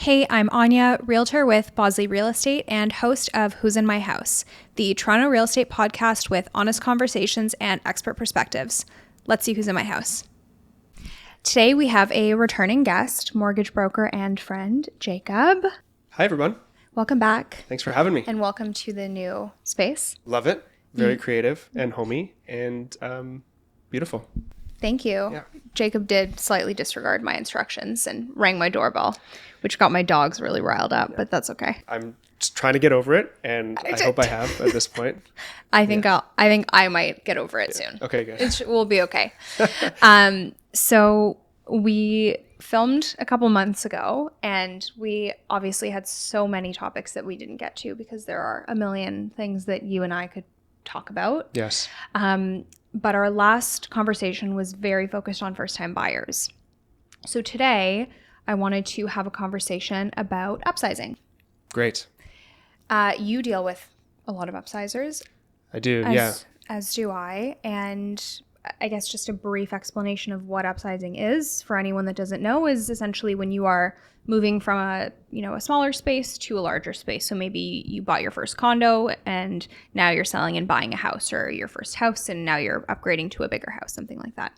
Hey, I'm Anya, realtor with Bosley Real Estate and host of Who's in My House, the Toronto Real Estate podcast with honest conversations and expert perspectives. Let's see who's in my house. Today we have a returning guest, mortgage broker and friend, Jacob. Hi, everyone. Welcome back. Thanks for having me. And welcome to the new space. Love it. Very creative and homey and beautiful. Thank you. Yeah. Jacob did slightly disregard my instructions and rang my doorbell, which got my dogs really riled up, but that's okay. I'm just trying to get over it, and I hope I have at this point. I think I might get over it soon. Okay, good. We'll be okay. So we filmed a couple months ago, and we obviously had so many topics that we didn't get to because there are a million things that you and I could talk about. Yes. But our last conversation was very focused on first-time buyers. So today, I wanted to have a conversation about upsizing. Great. You deal with a lot of upsizers. I do, As do I. And I guess just a brief explanation of what upsizing is for anyone that doesn't know is essentially when you are moving from a smaller space to a larger space. So maybe you bought your first condo and now you're selling and buying a house, or your first house and now you're upgrading to a bigger house, something like that.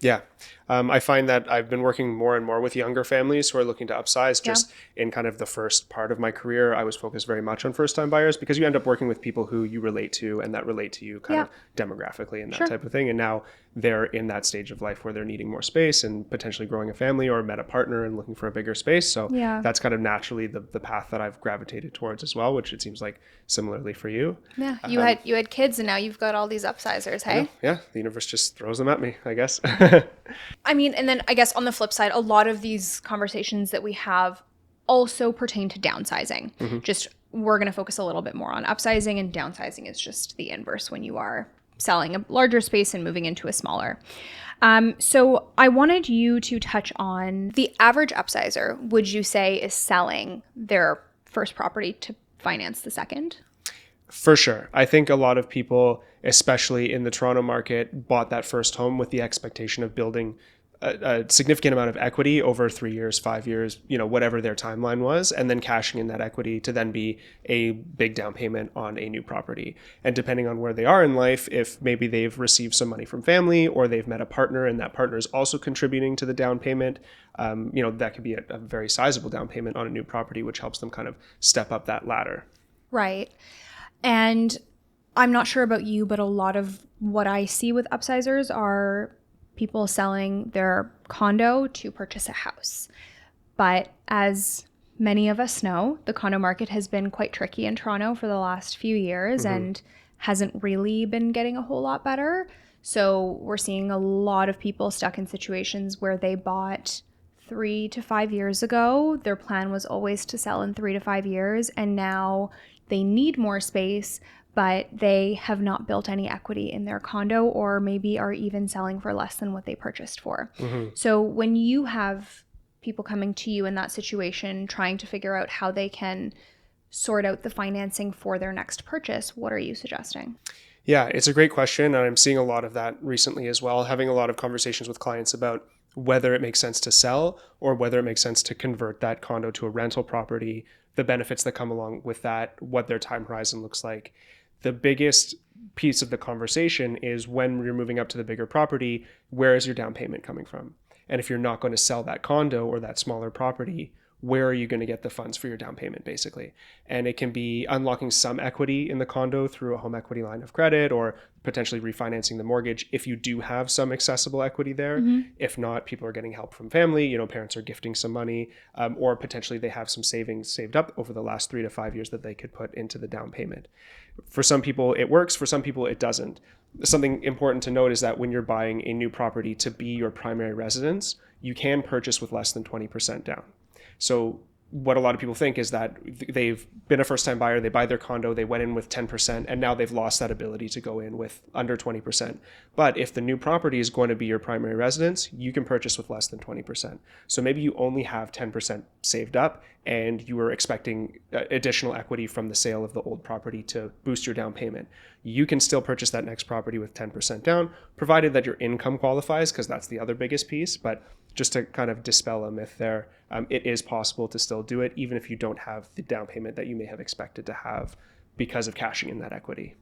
Yeah. I find that I've been working more and more with younger families who are looking to upsize. Just in kind of the first part of my career, I was focused very much on first-time buyers because you end up working with people who you relate to and that relate to you kind of demographically and that type of thing. And now they're in that stage of life where they're needing more space and potentially growing a family or met a partner and looking for a bigger space. So that's kind of naturally the path that I've gravitated towards as well, which it seems like similarly for you. Yeah, you had kids and now you've got all these upsizers, hey? Yeah, the universe just throws them at me, I guess. I mean, and then I guess on the flip side, a lot of these conversations that we have also pertain to downsizing. Mm-hmm. Just we're going to focus a little bit more on upsizing, and downsizing is just the inverse when you are selling a larger space and moving into a smaller. So I wanted you to touch on the average upsizer, would you say, is selling their first property to finance the second? For sure. I think a lot of people, especially in the Toronto market, bought that first home with the expectation of building a significant amount of equity over 3 years, 5 years, whatever their timeline was, and then cashing in that equity to then be a big down payment on a new property. And depending on where they are in life, if maybe they've received some money from family or they've met a partner and that partner is also contributing to the down payment, that could be a very sizable down payment on a new property, which helps them kind of step up that ladder. Right. And I'm not sure about you, but a lot of what I see with upsizers are people selling their condo to purchase a house. But as many of us know, the condo market has been quite tricky in Toronto for the last few years and hasn't really been getting a whole lot better. So we're seeing a lot of people stuck in situations where they bought 3 to 5 years ago. Their plan was always to sell in 3 to 5 years, and now they need more space, but they have not built any equity in their condo, or maybe are even selling for less than what they purchased for. Mm-hmm. So when you have people coming to you in that situation, trying to figure out how they can sort out the financing for their next purchase, what are you suggesting? Yeah, it's a great question. And I'm seeing a lot of that recently as well, having a lot of conversations with clients about whether it makes sense to sell or whether it makes sense to convert that condo to a rental property, the benefits that come along with that, what their time horizon looks like. The biggest piece of the conversation is when you're moving up to the bigger property, where is your down payment coming from? And if you're not going to sell that condo or that smaller property, where are you going to get the funds for your down payment, basically? And it can be unlocking some equity in the condo through a home equity line of credit, or potentially refinancing the mortgage if you do have some accessible equity there. Mm-hmm. If not, people are getting help from family, parents are gifting some money, or potentially they have some savings saved up over the last 3 to 5 years that they could put into the down payment. For some people, it works. For some people, it doesn't. Something important to note is that when you're buying a new property to be your primary residence, you can purchase with less than 20% down. So what a lot of people think is that they've been a first-time buyer, they buy their condo, they went in with 10%, and now they've lost that ability to go in with under 20%. But if the new property is going to be your primary residence, you can purchase with less than 20%. So maybe you only have 10% saved up, and you were expecting additional equity from the sale of the old property to boost your down payment. You can still purchase that next property with 10% down, provided that your income qualifies, because that's the other biggest piece. But just to kind of dispel a myth there, it is possible to still do it, even if you don't have the down payment that you may have expected to have because of cashing in that equity.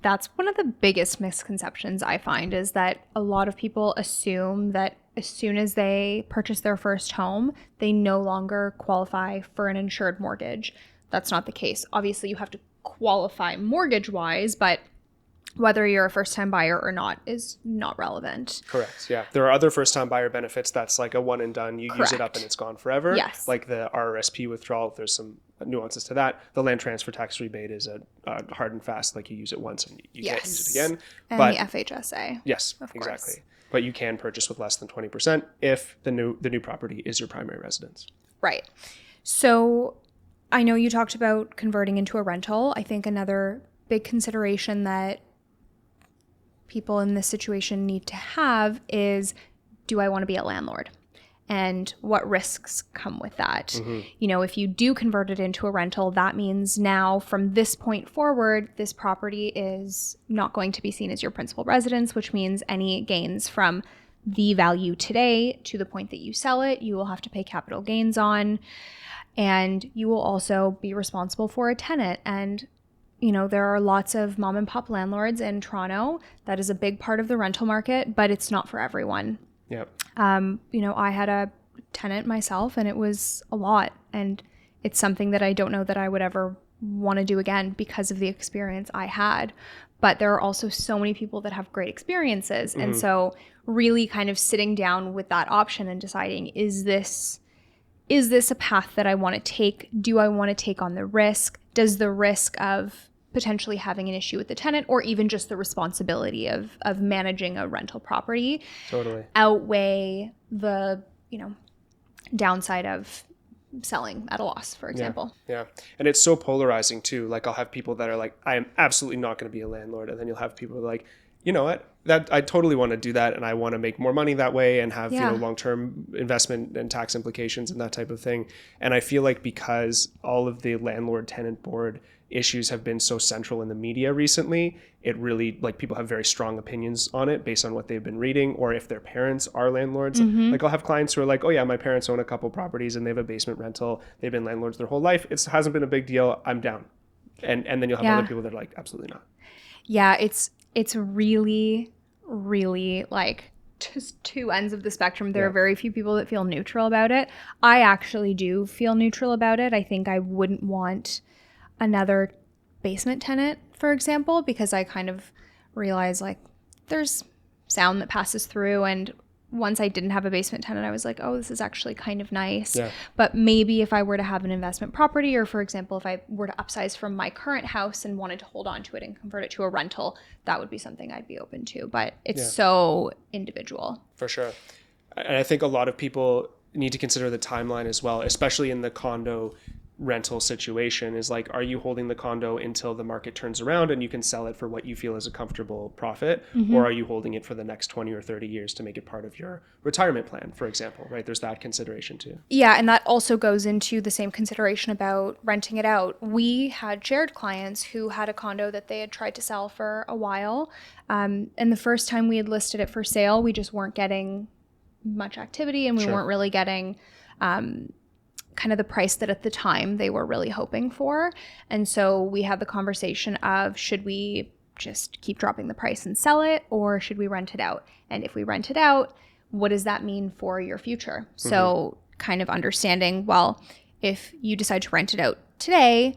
That's one of the biggest misconceptions I find, is that a lot of people assume that as soon as they purchase their first home, they no longer qualify for an insured mortgage. That's not the case. Obviously, you have to qualify mortgage-wise, but whether you're a first-time buyer or not is not relevant. Correct. Yeah. There are other first-time buyer benefits that's like a one and done. You use it up Correct. and it's gone forever. Yes. Like the RRSP withdrawal, there's some nuances to that. The land transfer tax rebate is a hard and fast, like you use it once and you can't use it again. And but the FHSA. yes, of course. exactly. But you can purchase with less than 20% if the new property is your primary residence. Right. So I know you talked about converting into a rental. I think another big consideration that people in this situation need to have is, do I want to be a landlord? And what risks come with that? You know, if you do convert it into a rental, that means now from this point forward, this property is not going to be seen as your principal residence, which means any gains from the value today to the point that you sell it, you will have to pay capital gains on. And you will also be responsible for a tenant. And you know, there are lots of mom and pop landlords in Toronto. That is a big part of the rental market, but it's not for everyone. Yep. You know, I had a tenant myself and it was a lot. And it's something that I don't know that I would ever want to do again because of the experience I had. But there are also so many people that have great experiences. And so really kind of sitting down with that option and deciding, is this a path that I want to take? Do I want to take on the risk? Does the risk of potentially having an issue with the tenant, or even just the responsibility of managing a rental property, totally outweigh the, you know, downside of selling at a loss, for example? Yeah. And it's so polarizing too. Like I'll have people that are like, I am absolutely not going to be a landlord. And then you'll have people who are like, you know what, that I totally want to do that. And I want to make more money that way and have, you know, long-term investment and tax implications and that type of thing. And I feel like because all of the landlord tenant board issues have been so central in the media recently, it really, like, people have very strong opinions on it based on what they've been reading, or if their parents are landlords. Like I'll have clients who are like, oh yeah, my parents own a couple properties and they have a basement rental. They've been landlords their whole life. It hasn't been a big deal. I'm down. And then you'll have other people that are like, absolutely not. Yeah, it's really, really like just two ends of the spectrum. There are very few people that feel neutral about it. I actually do feel neutral about it. I think I wouldn't want another basement tenant, for example, because I kind of realize like there's sound that passes through, and once I didn't have a basement tenant, I was like, oh, this is actually kind of nice. Yeah. But maybe if I were to have an investment property, or for example, if I were to upsize from my current house and wanted to hold on to it and convert it to a rental, that would be something I'd be open to. But it's so individual. For sure. And I think a lot of people need to consider the timeline as well, especially in the condo rental situation. Is like, are you holding the condo until the market turns around and you can sell it for what you feel is a comfortable profit, or are you holding it for the next 20 or 30 years to make it part of your retirement plan, for example, right? There's that consideration too. Yeah, and that also goes into the same consideration about renting it out. We had shared clients who had a condo that they had tried to sell for a while, and the first time we had listed it for sale, we just weren't getting much activity, and we weren't really getting kind of the price that at the time they were really hoping for. And so we had the conversation of, should we just keep dropping the price and sell it, or should we rent it out? And if we rent it out, what does that mean for your future? So kind of understanding, well, if you decide to rent it out today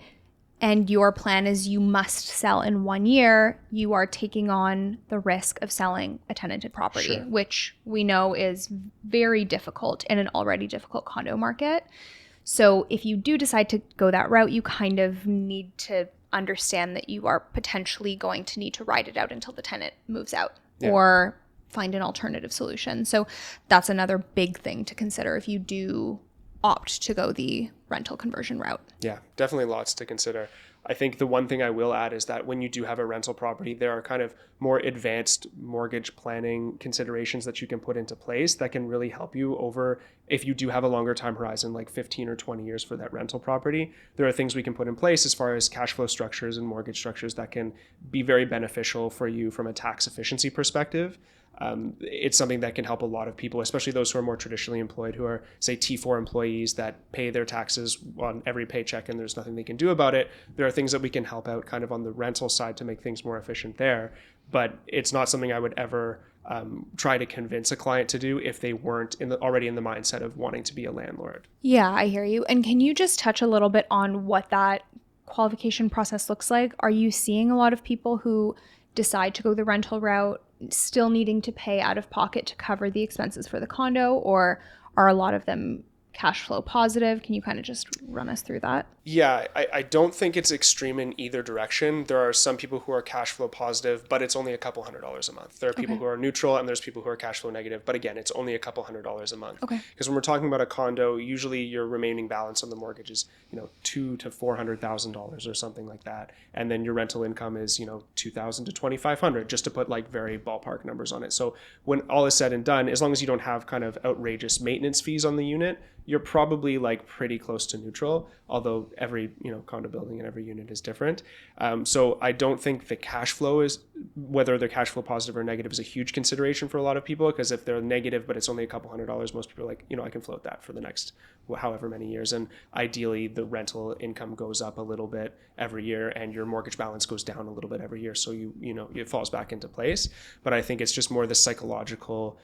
and your plan is you must sell in 1 year, you are taking on the risk of selling a tenanted property, which we know is very difficult in an already difficult condo market. So if you do decide to go that route, you kind of need to understand that you are potentially going to need to ride it out until the tenant moves out, or find an alternative solution. So that's another big thing to consider if you do opt to go the rental conversion route. Yeah, definitely lots to consider. I think the one thing I will add is that when you do have a rental property, there are kind of more advanced mortgage planning considerations that you can put into place that can really help you over, if you do have a longer time horizon, like 15 or 20 years for that rental property. There are things we can put in place as far as cash flow structures and mortgage structures that can be very beneficial for you from a tax efficiency perspective. it's something that can help a lot of people, especially those who are more traditionally employed, who are, say, T4 employees that pay their taxes on every paycheck and there's nothing they can do about it. There are things that we can help out kind of on the rental side to make things more efficient there. But it's not something I would ever try to convince a client to do if they weren't already in the mindset of wanting to be a landlord. Yeah, I hear you. And can you just touch a little bit on what that qualification process looks like? Are you seeing a lot of people who decide to go the rental route still needing to pay out of pocket to cover the expenses for the condo, or are a lot of them cash flow positive? Can you kind of just run us through that? Yeah, I don't think it's extreme in either direction. There are some people who are cash flow positive, but it's only a couple $100s a month. There are people who are neutral and there's people who are cash flow negative. But again, it's only a couple $100s a month. Okay. Because when we're talking about a condo, usually your remaining balance on the mortgage is, $200,000 to $400,000 or something like that. And then your rental income is, $2,000 to $2,500, just to put like very ballpark numbers on it. So when all is said and done, as long as you don't have kind of outrageous maintenance fees on the unit, you're probably like pretty close to neutral, although every condo building and every unit is different. So I don't think the cash flow is, whether they're cash flow positive or negative, is a huge consideration for a lot of people, because if they're negative but it's only a couple $100s, most people are like, I can float that for the next however many years. And ideally the rental income goes up a little bit every year and your mortgage balance goes down a little bit every year, so it falls back into place. But I think it's just more the psychological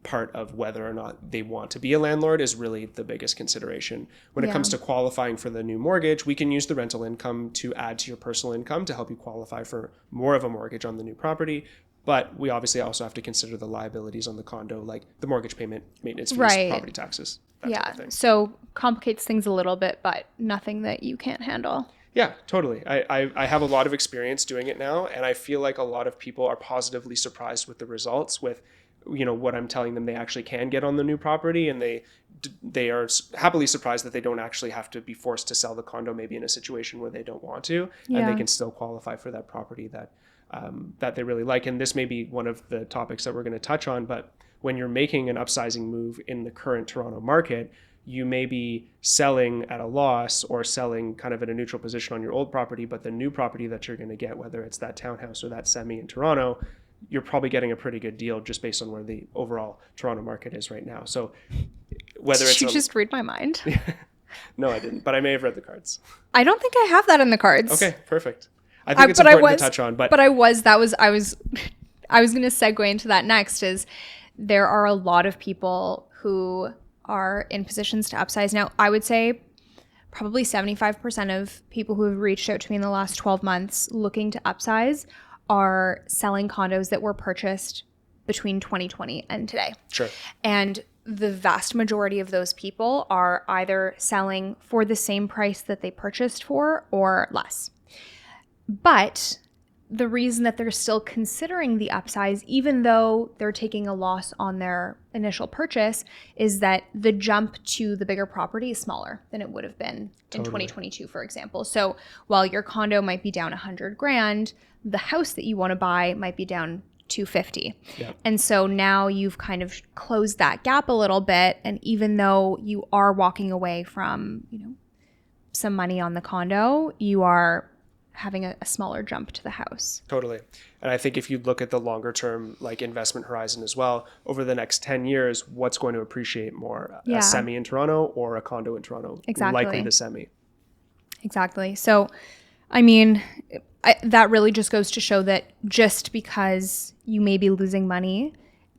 part of whether or not they want to be a landlord is really the biggest consideration. When it comes to qualifying for the new mortgage, we can use the rental income to add to your personal income to help you qualify for more of a mortgage on the new property. But we obviously also have to consider the liabilities on the condo, like the mortgage payment, maintenance fees, property taxes, that type of thing. So complicates things a little bit, but nothing that you can't handle. Yeah, totally. I have a lot of experience doing it now, and I feel like a lot of people are positively surprised with the results, with what I'm telling them they actually can get on the new property, and they are happily surprised that they don't actually have to be forced to sell the condo maybe in a situation where they don't want to, and they can still qualify for that property that they really like. And this may be one of the topics that we're going to touch on, but when you're making an upsizing move in the current Toronto market, you may be selling at a loss or selling kind of in a neutral position on your old property, but the new property that you're going to get, whether it's that townhouse or that semi in Toronto, you're probably getting a pretty good deal just based on where the overall Toronto market is right now. So whether Did you just read my mind? No, I didn't, but I may have read the cards. I don't think I have that in the cards. Okay, perfect. I think it's important to touch on, but I was going to segue into that next. Is there are a lot of people who are in positions to upsize. Now, I would say probably 75% of people who have reached out to me in the last 12 months looking to upsize are selling condos that were purchased between 2020 and today. Sure. And the vast majority of those people are either selling for the same price that they purchased for or less. But the reason that they're still considering the upsize, even though they're taking a loss on their initial purchase, is that the jump to the bigger property is smaller than it would have been in 2022, for example. So while your condo might be down $100,000, the house that you want to buy might be down $250,000. Yep. And so now you've kind of closed that gap a little bit. And even though you are walking away from, some money on the condo, you are having a smaller jump to the house. Totally. And I think if you look at the longer term like investment horizon as well, over the next 10 years, what's going to appreciate more? A semi in Toronto or a condo in Toronto? Exactly. Likely the semi. Exactly. So, I mean, that really just goes to show that just because you may be losing money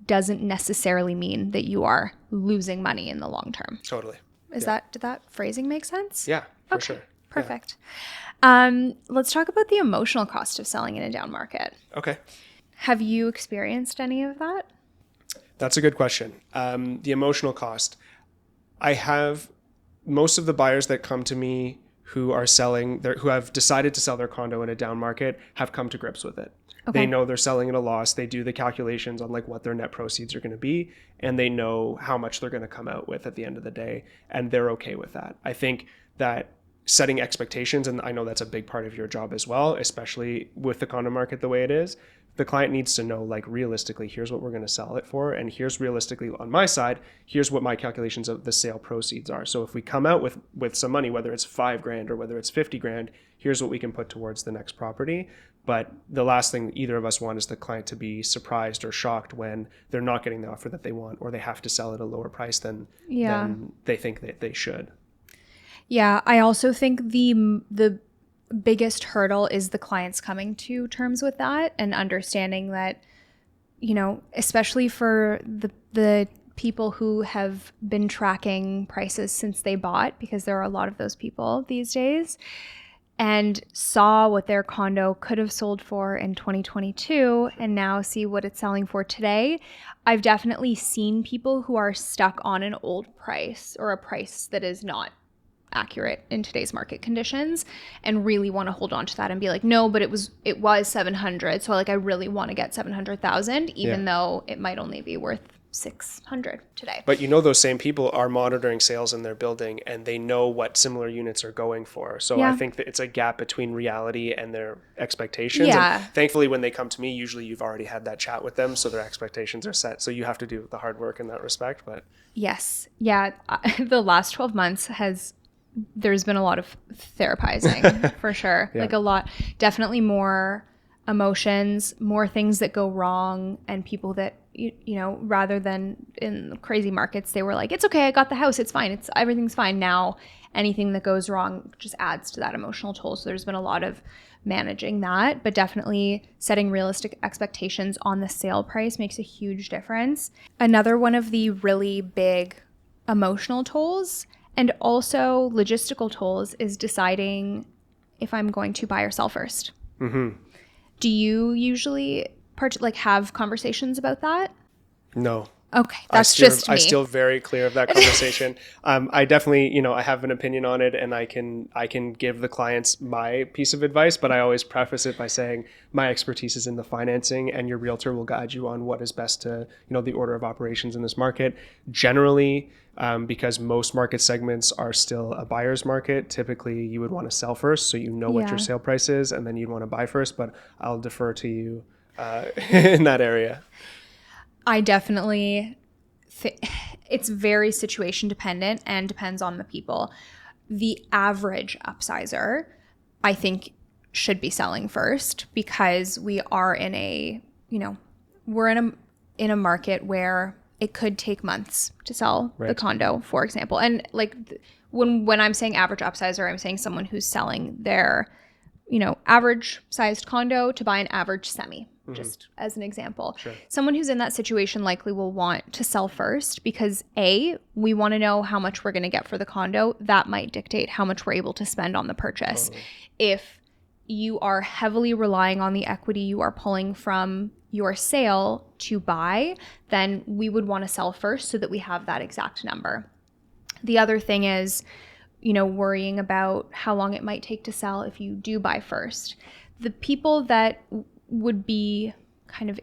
doesn't necessarily mean that you are losing money in the long term. Totally. Did that phrasing make sense? Yeah, for sure. Perfect. Yeah. Let's talk about the emotional cost of selling in a down market. Okay. Have you experienced any of that? That's a good question. The emotional cost. I have most of the buyers that come to me who are selling, who have decided to sell their condo in a down market have come to grips with it. Okay. They know they're selling at a loss. They do the calculations on like what their net proceeds are going to be, and they know how much they're going to come out with at the end of the day, and they're okay with that. I think that setting expectations, and I know that's a big part of your job as well, especially with the condo market the way it is, the client needs to know, like, realistically, here's what we're going to sell it for, and here's realistically on my side, here's what my calculations of the sale proceeds are. So if we come out with some money, whether it's $5,000 or whether it's $50,000, here's what we can put towards the next property. But the last thing either of us want is the client to be surprised or shocked when they're not getting the offer that they want, or they have to sell at a lower price than they think that they should. Yeah, I also think the biggest hurdle is the clients coming to terms with that and understanding that, especially for the people who have been tracking prices since they bought, because there are a lot of those people these days, and saw what their condo could have sold for in 2022 and now see what it's selling for today. I've definitely seen people who are stuck on an old price or a price that is not accurate in today's market conditions and really want to hold on to that and be like, no, but it was 700. So I really want to get 700,000, even though it might only be worth 600 today. But those same people are monitoring sales in their building and they know what similar units are going for. So I think that it's a gap between reality and their expectations. Yeah. And thankfully, when they come to me, usually you've already had that chat with them. So their expectations are set. So you have to do the hard work in that respect. But yes. Yeah. The last 12 months there's been a lot of therapizing for sure. Yeah. A lot, definitely more emotions, more things that go wrong, and people that, rather than in crazy markets, they were like, it's okay, I got the house, it's fine, everything's fine. Now anything that goes wrong just adds to that emotional toll. So there's been a lot of managing that, but definitely setting realistic expectations on the sale price makes a huge difference. Another one of the really big emotional tolls and also logistical tolls is deciding if I'm going to buy or sell first. Mm-hmm. Do you usually have conversations about that? No. Okay, that's just me. I still very clear of that conversation. I definitely, I have an opinion on it, and I can give the clients my piece of advice, but I always preface it by saying my expertise is in the financing, and your realtor will guide you on what is best to, the order of operations in this market. Generally, because most market segments are still a buyer's market, typically you would want to sell first, so what your sale price is, and then you'd want to buy first. But I'll defer to you in that area. I definitely it's very situation dependent and depends on the people. The average upsizer, I think, should be selling first, because we are in we're in a market where it could take months to sell the condo, for example. And when I'm saying average upsizer, I'm saying someone who's selling their, average sized condo to buy an average semi. Just as an example. Sure. Someone who's in that situation likely will want to sell first because we want to know how much we're going to get for the condo. That might dictate how much we're able to spend on the purchase. Totally. If you are heavily relying on the equity you are pulling from your sale to buy, then we would want to sell first so that we have that exact number. The other thing is, worrying about how long it might take to sell if you do buy first. The people that would be kind of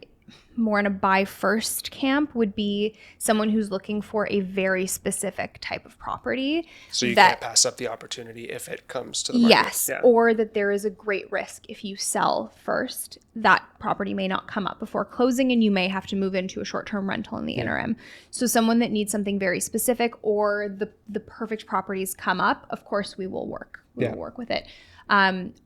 more in a buy first camp would be someone who's looking for a very specific type of property. So you can't pass up the opportunity if it comes to the market. Yes, or that there is a great risk if you sell first. That property may not come up before closing and you may have to move into a short-term rental in the interim. So someone that needs something very specific, or the perfect properties come up, of course we will work. We will work with it.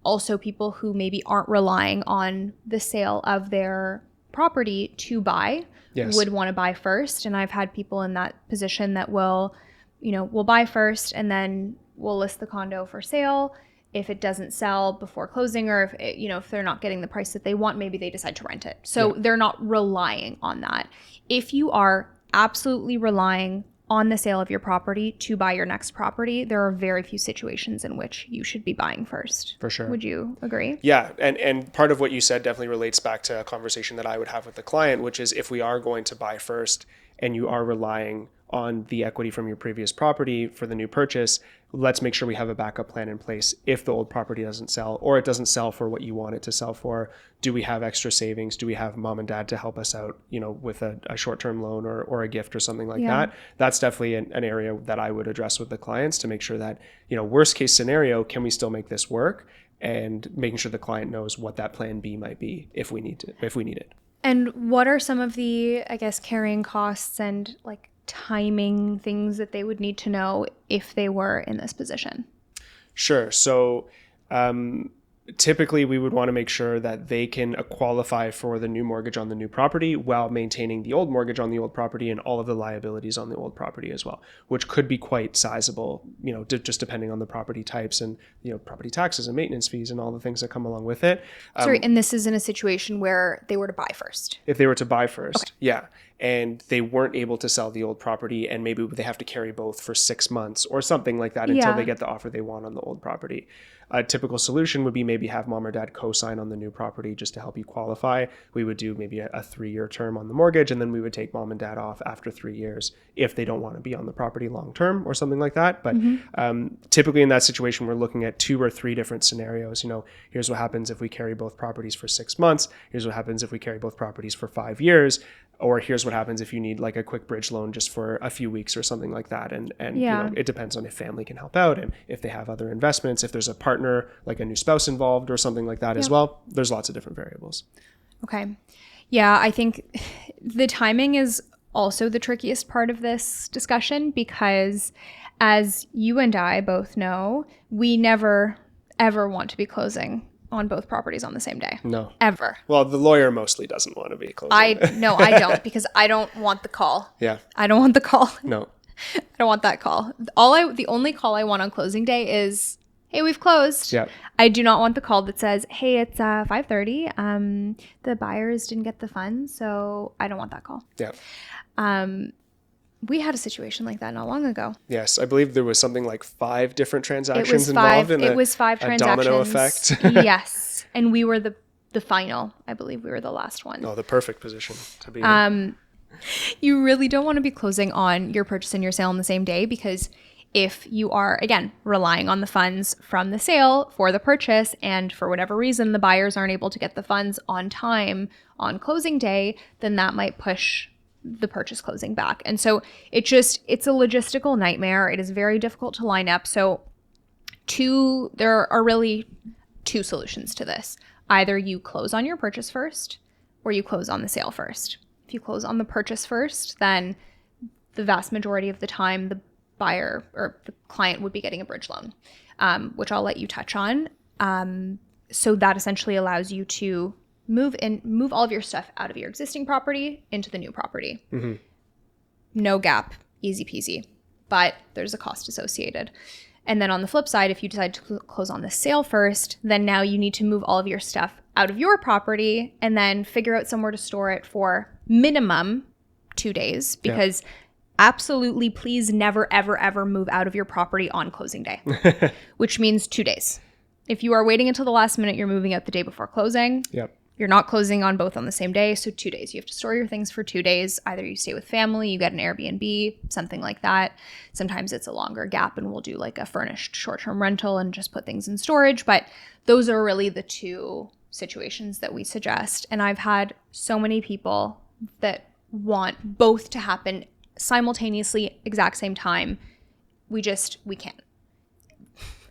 Also, people who maybe aren't relying on the sale of their property to buy would want to buy first. And I've had people in that position that will buy first and then we'll list the condo for sale. If it doesn't sell before closing, or if they're not getting the price that they want, maybe they decide to rent it. So they're not relying on that. If you are absolutely relying on the sale of your property to buy your next property, there are very few situations in which you should be buying first. For sure. Would you agree? Yeah. And part of what you said definitely relates back to a conversation that I would have with the client, which is if we are going to buy first and you are relying on the equity from your previous property for the new purchase, let's make sure we have a backup plan in place if the old property doesn't sell, or it doesn't sell for what you want it to sell for. Do we have extra savings? Do we have mom and dad to help us out, with a short-term loan or a gift or something like that? That's definitely an area that I would address with the clients to make sure that, worst case scenario, can we still make this work? And making sure the client knows what that plan B might be if we need it. And what are some of the, carrying costs and timing things that they would need to know if they were in this position? Sure. So typically we would want to make sure that they can qualify for the new mortgage on the new property while maintaining the old mortgage on the old property and all of the liabilities on the old property as well, which could be quite sizable, just depending on the property types and, property taxes and maintenance fees and all the things that come along with it. Sorry, and this is in a situation where they were to buy first. If they were to buy first, okay. Yeah. And they weren't able to sell the old property, and maybe they have to carry both for 6 months or something like that until they get the offer they want on the old property. A typical solution would be maybe have mom or dad co-sign on the new property just to help you qualify. We would do maybe a 3-year term on the mortgage, and then we would take mom and dad off after 3 years if they don't want to be on the property long term or something like that. But typically in that situation, we're looking at 2 or 3 different scenarios. Here's what happens if we carry both properties for 6 months. Here's what happens if we carry both properties for 5 years. Or here's what happens if you need like a quick bridge loan just for a few weeks or something like that. And it depends on if family can help out and if they have other investments, if there's a partner, like a new spouse involved or something like that as well. There's lots of different variables. Okay. Yeah, I think the timing is also the trickiest part of this discussion because as you and I both know, we never, ever want to be closing on both properties on the same day. No. Ever. Well, the lawyer mostly doesn't want to be closing. I don't because I don't want the call. Yeah. I don't want the call. No. I don't want that call. The only call I want on closing day is, hey, we've closed. Yeah. I do not want the call that says, hey, it's 5:30. The buyers didn't get the funds, so I don't want that call. Yeah. We had a situation like that not long ago. Yes, I believe there was something like 5 different transactions involved in it was 5 transactions. Domino effect. Yes, and we were the final. I believe we were the last one. Oh, the perfect position to be in. You really don't want to be closing on your purchase and your sale on the same day because if you are, again, relying on the funds from the sale for the purchase and for whatever reason the buyers aren't able to get the funds on time on closing day, then that might push the purchase closing back. And so it's a logistical nightmare. It is very difficult to line up. So there are really 2 solutions to this. Either you close on your purchase first or you close on the sale first. If you close on the purchase first, then the vast majority of the time the buyer or the client would be getting a bridge loan, which I'll let you touch on. So that essentially allows you to move all of your stuff out of your existing property into the new property. Mm-hmm. No gap, easy peasy, but there's a cost associated. And then on the flip side, if you decide to close on the sale first, then now you need to move all of your stuff out of your property and then figure out somewhere to store it for minimum 2 days because absolutely please never, ever, ever move out of your property on closing day, which means 2 days. If you are waiting until the last minute, you're moving out the day before closing. Yep. You're not closing on both on the same day, so 2 days. You have to store your things for 2 days. Either you stay with family, you get an Airbnb, something like that. Sometimes it's a longer gap and we'll do like a furnished short-term rental and just put things in storage. But those are really the 2 situations that we suggest. And I've had so many people that want both to happen simultaneously, exact same time. We can't.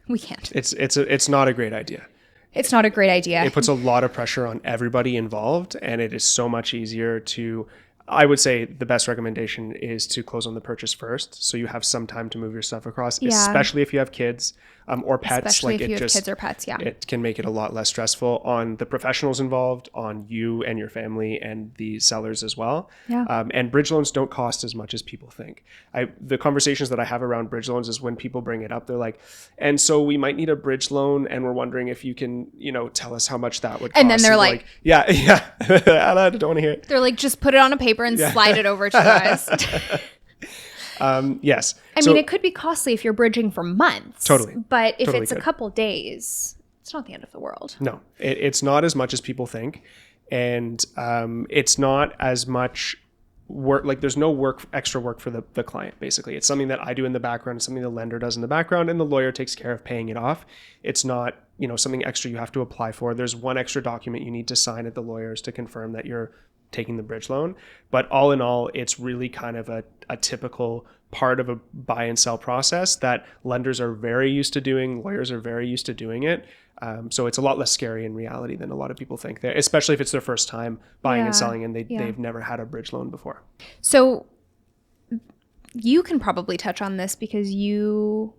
We can't. It's not a great idea. It's not a great idea. It puts a lot of pressure on everybody involved, and it is so much easier to, I would say the best recommendation is to close on the purchase first, so you have some time to move your stuff across, especially if you have kids or pets. Especially if you have kids or pets, It can make it a lot less stressful on the professionals involved, on you and your family and the sellers as well. Yeah. And bridge loans don't cost as much as people think. The conversations that I have around bridge loans is when people bring it up, they're like, and so we might need a bridge loan and we're wondering if you can, tell us how much that would cost. And then they're like yeah. I don't want to hear it. They're like, just put it on a paper and slide it over to us. Yes. I mean, it could be costly if you're bridging for months. Totally. But if totally it's a couple days, it's not the end of the world. No, it's not as much as people think. And it's not as much work. Like there's no extra work for the client, basically. It's something that I do in the background, it's something the lender does in the background, and the lawyer takes care of paying it off. It's not, something extra you have to apply for. There's one extra document you need to sign at the lawyer's to confirm that you're taking the bridge loan. But all in all, it's really kind of a typical part of a buy and sell process that lenders are very used to doing, lawyers are very used to doing it. So it's a lot less scary in reality than a lot of people think, there, especially if it's their first time buying and selling and they've never had a bridge loan before. So you can probably touch on this because you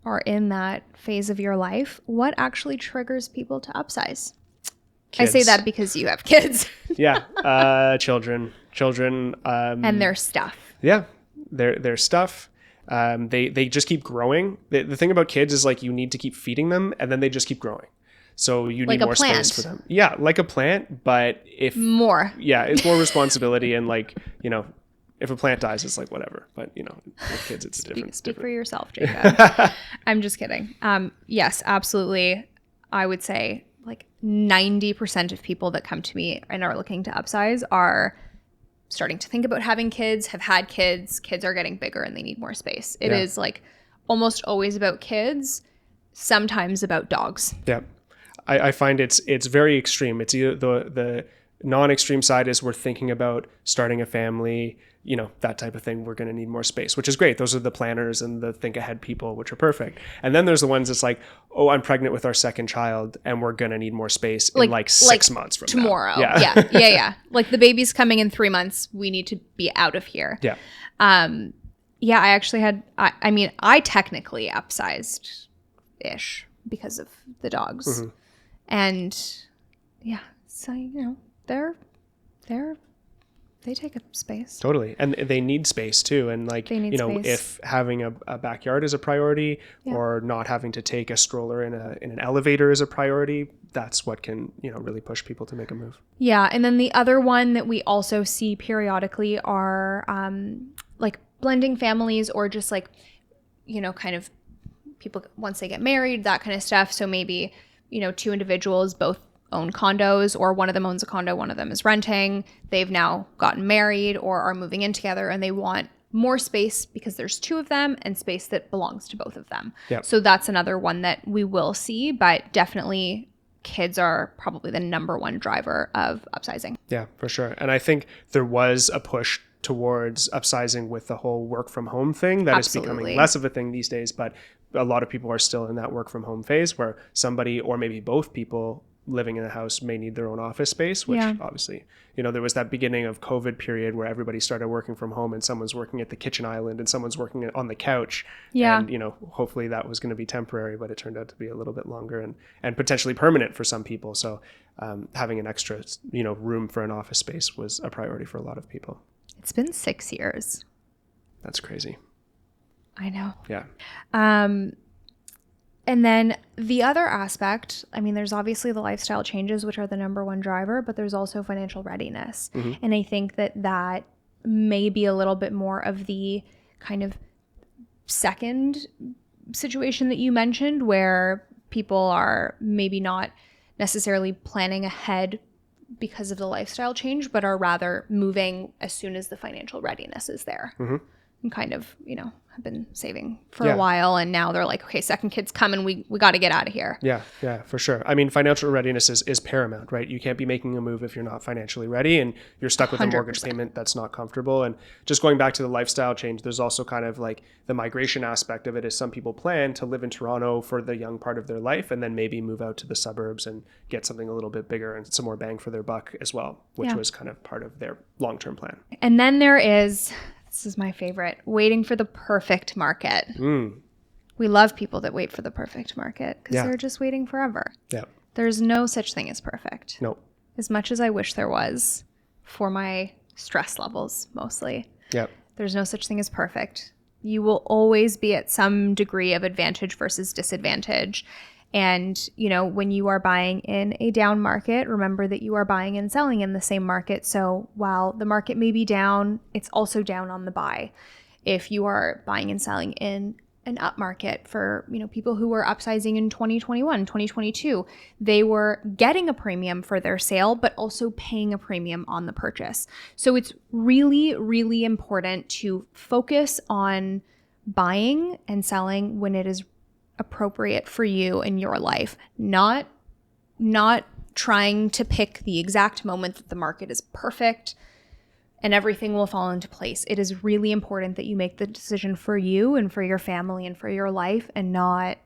are in that phase of your life, what actually triggers people to upsize? Kids. I say that because you have kids. Yeah. Children. And their stuff. Yeah. Their stuff. They just keep growing. The thing about kids is like you need to keep feeding them and then they just keep growing. So you need more space for them. Yeah, like a plant, but if more. Yeah, it's more responsibility and like, you know, if a plant dies, it's like whatever. But you know, with kids, it's different. Speak for yourself, Jacob. I'm just kidding. Yes, absolutely. I would say like 90% of people that come to me and are looking to upsize are starting to think about having kids, have had kids. Kids are getting bigger and they need more space. It is like almost always about kids, sometimes about dogs. Yeah. I find it's very extreme. It's either the non-extreme side is we're thinking about starting a family, you know, that type of thing. We're going to need more space, which is great. Those are the planners and the think ahead people, which are perfect. And then there's the ones that's like, oh, I'm pregnant with our second child and we're going to need more space in like 6 months from tomorrow. now. Yeah. Like the baby's coming in 3 months. We need to be out of here. Yeah. Yeah, I actually had, I technically upsized ish because of the dogs. Mm-hmm. And yeah, so, you know, they take up space. Totally. And they need space too. And like, you know, space. If having a backyard is a priority or not having to take a stroller in an elevator is a priority, that's what can, you know, really push people to make a move. Yeah. And then the other one that we also see periodically are like blending families or just like, you know, kind of people once they get married, that kind of stuff. So maybe, you know, two individuals both own condos, or one of them owns a condo, one of them is renting. They've now gotten married or are moving in together and they want more space because there's two of them and space that belongs to both of them. Yep. So that's another one that we will see, but definitely kids are probably the number one driver of upsizing. Yeah, for sure. And I think there was a push towards upsizing with the whole work from home thing that is becoming less of a thing these days, but a lot of people are still in that work from home phase where somebody or maybe both people living in a house may need their own office space, which obviously, you know, there was that beginning of COVID period where everybody started working from home and someone's working at the kitchen island and someone's working on the couch. Yeah. And, you know, hopefully that was going to be temporary, but it turned out to be a little bit longer and potentially permanent for some people. So having an extra, you know, room for an office space was a priority for a lot of people. It's been 6 years. That's crazy. I know. Yeah. And then the other aspect, I mean, there's obviously the lifestyle changes, which are the number one driver, but there's also financial readiness. Mm-hmm. And I think that may be a little bit more of the kind of second situation that you mentioned where people are maybe not necessarily planning ahead because of the lifestyle change, but are rather moving as soon as the financial readiness is there. Mm-hmm. And kind of, you know, have been saving for a while. And now they're like, okay, second kid's coming. We got to get out of here. Yeah, for sure. I mean, financial readiness is paramount, right? You can't be making a move if you're not financially ready and you're stuck with 100%. A mortgage payment that's not comfortable. And just going back to the lifestyle change, there's also kind of like the migration aspect of it is some people plan to live in Toronto for the young part of their life and then maybe move out to the suburbs and get something a little bit bigger and some more bang for their buck as well, which was kind of part of their long-term plan. And then there is... This is my favorite. Waiting for the perfect market. We love people that wait for the perfect market because they're just waiting forever. Yeah. There's no such thing as perfect. Nope. As much as I wish there was for my stress levels mostly. Yep. There's no such thing as perfect. You will always be at some degree of advantage versus disadvantage. And, you know, when you are buying in a down market, remember that you are buying and selling in the same market. So while the market may be down, it's also down on the buy. If you are buying and selling in an up market for, you know, people who were upsizing in 2021, 2022, they were getting a premium for their sale, but also paying a premium on the purchase. So it's really, really important to focus on buying and selling when it is appropriate for you in your life, not trying to pick the exact moment that the market is perfect and everything will fall into place. It is really important that you make the decision for you and for your family and for your life and not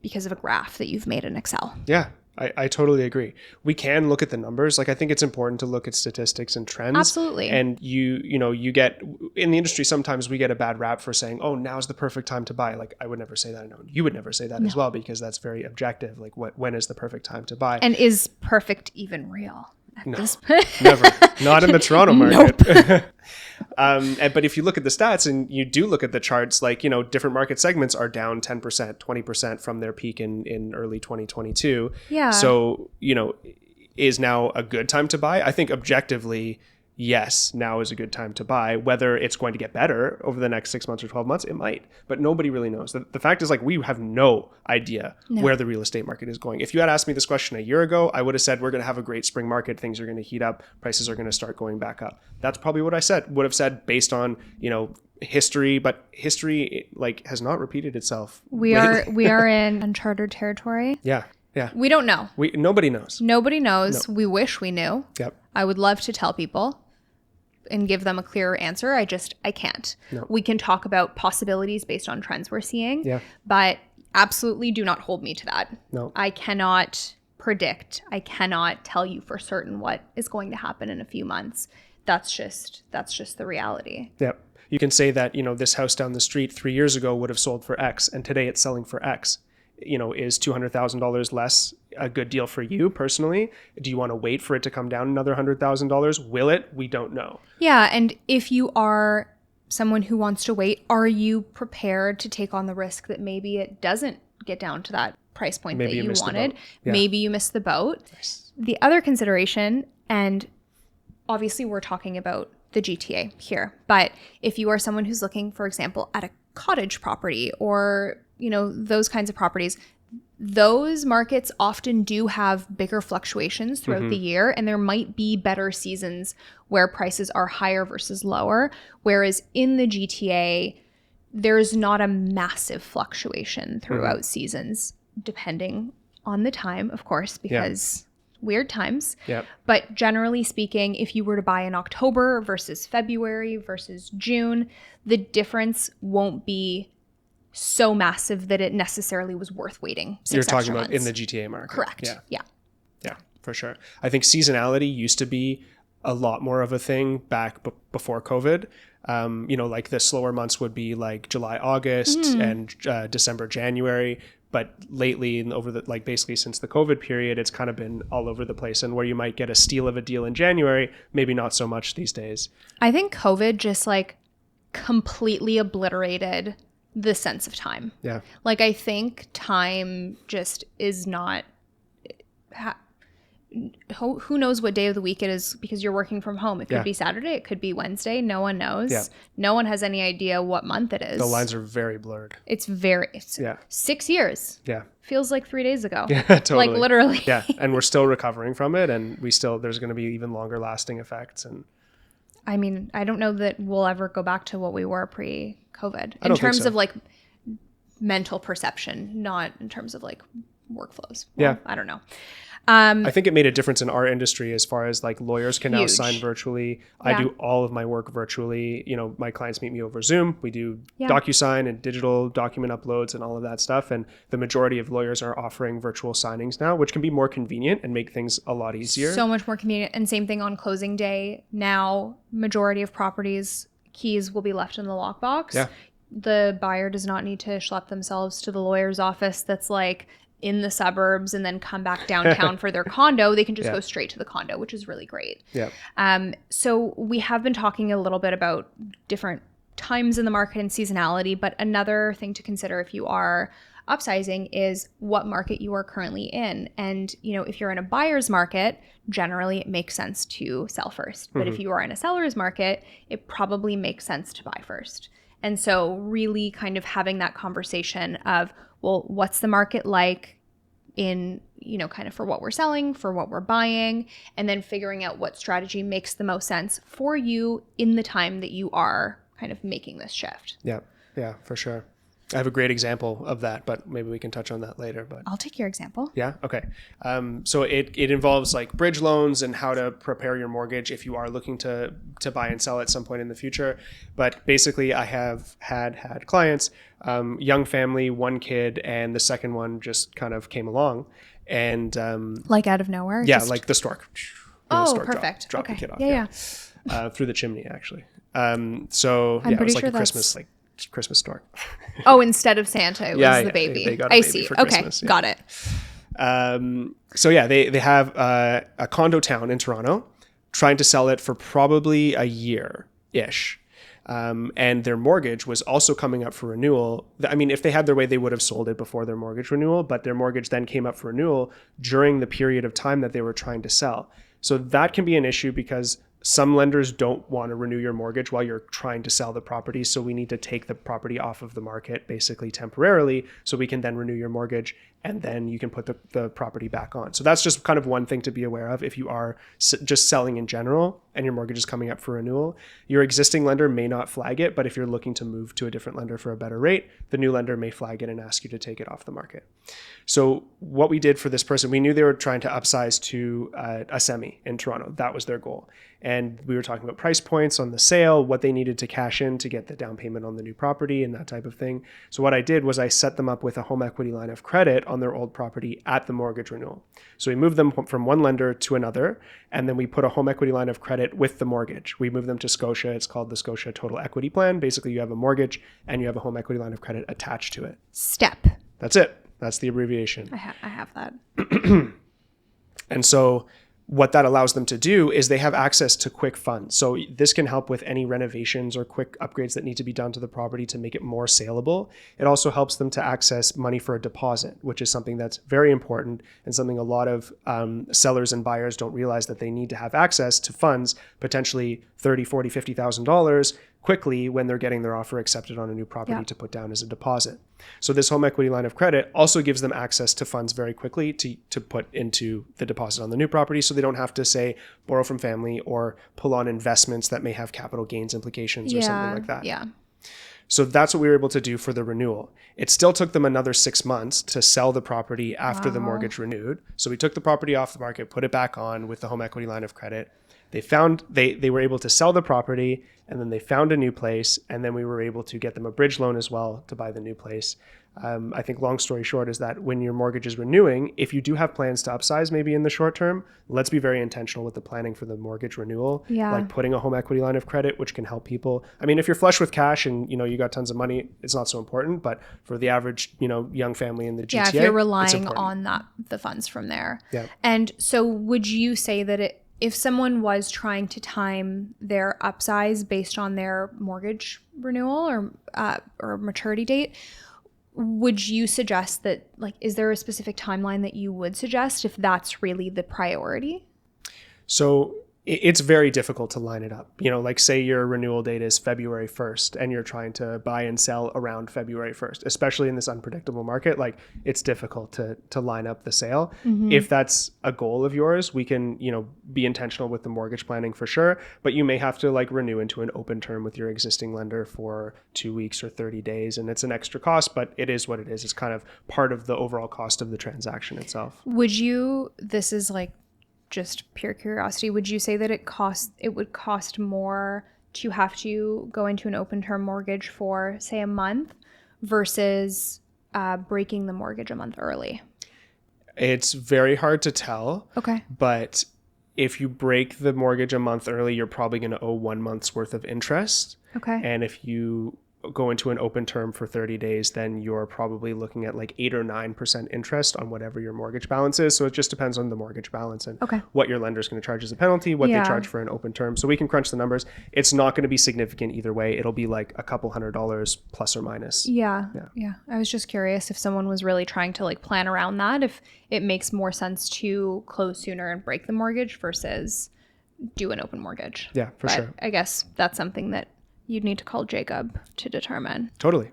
because of a graph that you've made in Excel. Yeah. I totally agree. We can look at the numbers. Like, I think it's important to look at statistics and trends. Absolutely. And you get in the industry, sometimes we get a bad rap for saying, oh, now's the perfect time to buy. Like, I would never say that. No, you would never say that as well, because that's very objective. Like, when is the perfect time to buy? And is perfect even real? No, never. Not in the Toronto market. Nope. But if you look at the stats and you do look at the charts, like, different market segments are down 10%, 20% from their peak in early 2022. Yeah. So, is now a good time to buy? I think objectively, yes, now is a good time to buy. Whether it's going to get better over the next 6 months or 12 months, it might, but nobody really knows. The fact is, like, we have no idea where the real estate market is going. If you had asked me this question a year ago, I would have said, we're going to have a great spring market. Things are going to heat up. Prices are going to start going back up. That's probably what I would have said based on, history, but history has not repeated itself. We are in uncharted territory. Yeah. Yeah. We don't know. Nobody knows. Nobody knows. No. We wish we knew. Yep. I would love to tell people and give them a clearer answer. I can't. No. We can talk about possibilities based on trends we're seeing. Yeah. But absolutely do not hold me to that. No. I cannot predict. I cannot tell you for certain what is going to happen in a few months. That's just the reality. Yep. You can say that, this house down the street 3 years ago would have sold for X and today it's selling for X. Is $200,000 less a good deal for you personally? Do you want to wait for it to come down another $100,000? Will it? We don't know. Yeah. And if you are someone who wants to wait, are you prepared to take on the risk that maybe it doesn't get down to that price point that you wanted? Yeah. Maybe you missed the boat. Nice. The other consideration, and obviously we're talking about the GTA here, but if you are someone who's looking, for example, at a cottage property or those kinds of properties, those markets often do have bigger fluctuations throughout the year, and there might be better seasons where prices are higher versus lower, whereas in the GTA, there's not a massive fluctuation throughout seasons, depending on the time, of course, because weird times. Yep. But generally speaking, if you were to buy in October versus February versus June, the difference won't be so massive that it necessarily was worth waiting 6 You're talking about months. In the GTA market. Correct. Yeah, for sure. I think seasonality used to be a lot more of a thing back before COVID. Like the slower months would be like July, August, and December, January. But lately, basically since the COVID period, it's kind of been all over the place. And where you might get a steal of a deal in January, maybe not so much these days. I think COVID just completely obliterated the sense of time. Yeah. I think time just is not, who knows what day of the week it is because you're working from home. It could be Saturday. It could be Wednesday. No one knows. Yeah. No one has any idea what month it is. The lines are very blurred. It's 6 years. Yeah. Feels like 3 days ago. Yeah, totally. Literally. Yeah. And we're still recovering from it. And there's going to be even longer lasting effects. And I mean, I don't know that we'll ever go back to what we were pre-COVID in terms of mental perception, not in terms of workflows. Well, I don't know. I think it made a difference in our industry as far as lawyers can now sign virtually. Yeah. I do all of my work virtually. My clients meet me over Zoom. We do DocuSign and digital document uploads and all of that stuff. And the majority of lawyers are offering virtual signings now, which can be more convenient and make things a lot easier. So much more convenient. And same thing on closing day. Now, majority of properties, keys will be left in the lockbox. Yeah. The buyer does not need to schlep themselves to the lawyer's office that's in the suburbs and then come back downtown for their condo. They can just go straight to the condo, which is really great. Yeah. So we have been talking a little bit about different times in the market and seasonality, but another thing to consider if you are upsizing is what market you are currently in. And, if you're in a buyer's market, generally it makes sense to sell first. But if you are in a seller's market, it probably makes sense to buy first. And so really kind of having that conversation of, well, what's the market like in, kind of for what we're selling, for what we're buying, and then figuring out what strategy makes the most sense for you in the time that you are kind of making this shift. Yeah. Yeah, for sure. I have a great example of that, but maybe we can touch on that later. But I'll take your example. yeah, okay. So it involves like bridge loans and how to prepare your mortgage if you are looking to buy and sell at some point in the future. But basically, I have had clients, young family, one kid, and the second one just kind of came along, and Like out of nowhere? yeah, like the stork. Oh, stork perfect. Drop Okay. the kid off. Yeah. Through the chimney, actually. So I'm yeah, it pretty was like sure a that's- Christmas Christmas stork. Oh, instead of Santa, it was the baby. They got a I baby see. for Okay, Christmas, yeah. got it. So yeah, they have a condo town in Toronto, trying to sell it for probably a year-ish. And their mortgage was also coming up for renewal. I mean, if they had their way, they would have sold it before their mortgage renewal, but their mortgage then came up for renewal during the period of time that they were trying to sell. So that can be an issue because some lenders don't want to renew your mortgage while you're trying to sell the property. So we need to take the property off of the market basically temporarily so we can then renew your mortgage and then you can put the property back on. So that's just kind of one thing to be aware of if you are just selling in general and your mortgage is coming up for renewal. Your existing lender may not flag it, but if you're looking to move to a different lender for a better rate, the new lender may flag it and ask you to take it off the market. So what we did for this person, we knew they were trying to upsize to a semi in Toronto. That was their goal. And we were talking about price points on the sale, what they needed to cash in to get the down payment on the new property and that type of thing. So what I did was I set them up with a home equity line of credit on their old property at the mortgage renewal. So we moved them from one lender to another, and then we put a home equity line of credit with the mortgage. We moved them to Scotia. It's called the Scotia Total Equity Plan. Basically, you have a mortgage and you have a home equity line of credit attached to it. STEP. That's it. That's the abbreviation. I have that. And so what that allows them to do is they have access to quick funds. So this can help with any renovations or quick upgrades that need to be done to the property to make it more saleable. It also helps them to access money for a deposit, which is something that's very important and something a lot of sellers and buyers don't realize, that they need to have access to funds, potentially $30,000, $40,000, $50,000 quickly when they're getting their offer accepted on a new property to put down as a deposit. So this home equity line of credit also gives them access to funds very quickly to put into the deposit on the new property, so they don't have to, say, borrow from family or pull on investments that may have capital gains implications or something like that. Yeah. So that's what we were able to do for the renewal. It still took them another 6 months to sell the property after the mortgage renewed. So we took the property off the market, put it back on with the home equity line of credit. They were able to sell the property, and then they found a new place, and then we were able to get them a bridge loan as well to buy the new place. I think long story short is that when your mortgage is renewing, if you do have plans to upsize maybe in the short term, let's be very intentional with the planning for the mortgage renewal. Yeah. Like putting a home equity line of credit, which can help people. I mean, if you're flush with cash and you got tons of money, it's not so important. But for the average young family in the GTA, If you're relying on the funds from there. Yeah. And so would you say that if someone was trying to time their upsize based on their mortgage renewal or maturity date, would you suggest that, is there a specific timeline that you would suggest if that's really the priority? So it's very difficult to line it up. Like say your renewal date is February 1st and you're trying to buy and sell around February 1st, especially in this unpredictable market. Like it's difficult to line up the sale. Mm-hmm. If that's a goal of yours, we can, be intentional with the mortgage planning for sure, but you may have to renew into an open term with your existing lender for 2 weeks or 30 days. And it's an extra cost, but it is what it is. It's kind of part of the overall cost of the transaction itself. This is just pure curiosity, would you say that it would cost more to have to go into an open term mortgage for, say, a month versus breaking the mortgage a month early? It's very hard to tell. Okay. But if you break the mortgage a month early, you're probably going to owe 1 month's worth of interest. Okay. And if you go into an open term for 30 days, then you're probably looking at 8 or 9% interest on whatever your mortgage balance is. So it just depends on the mortgage balance and what your lender is going to charge as a penalty, what they charge for an open term. So we can crunch the numbers. It's not going to be significant either way. It'll be a couple $100 plus or minus. Yeah. I was just curious if someone was really trying to plan around that, if it makes more sense to close sooner and break the mortgage versus do an open mortgage. Yeah, for sure. I guess that's something that you'd need to call Jacob to determine. Totally.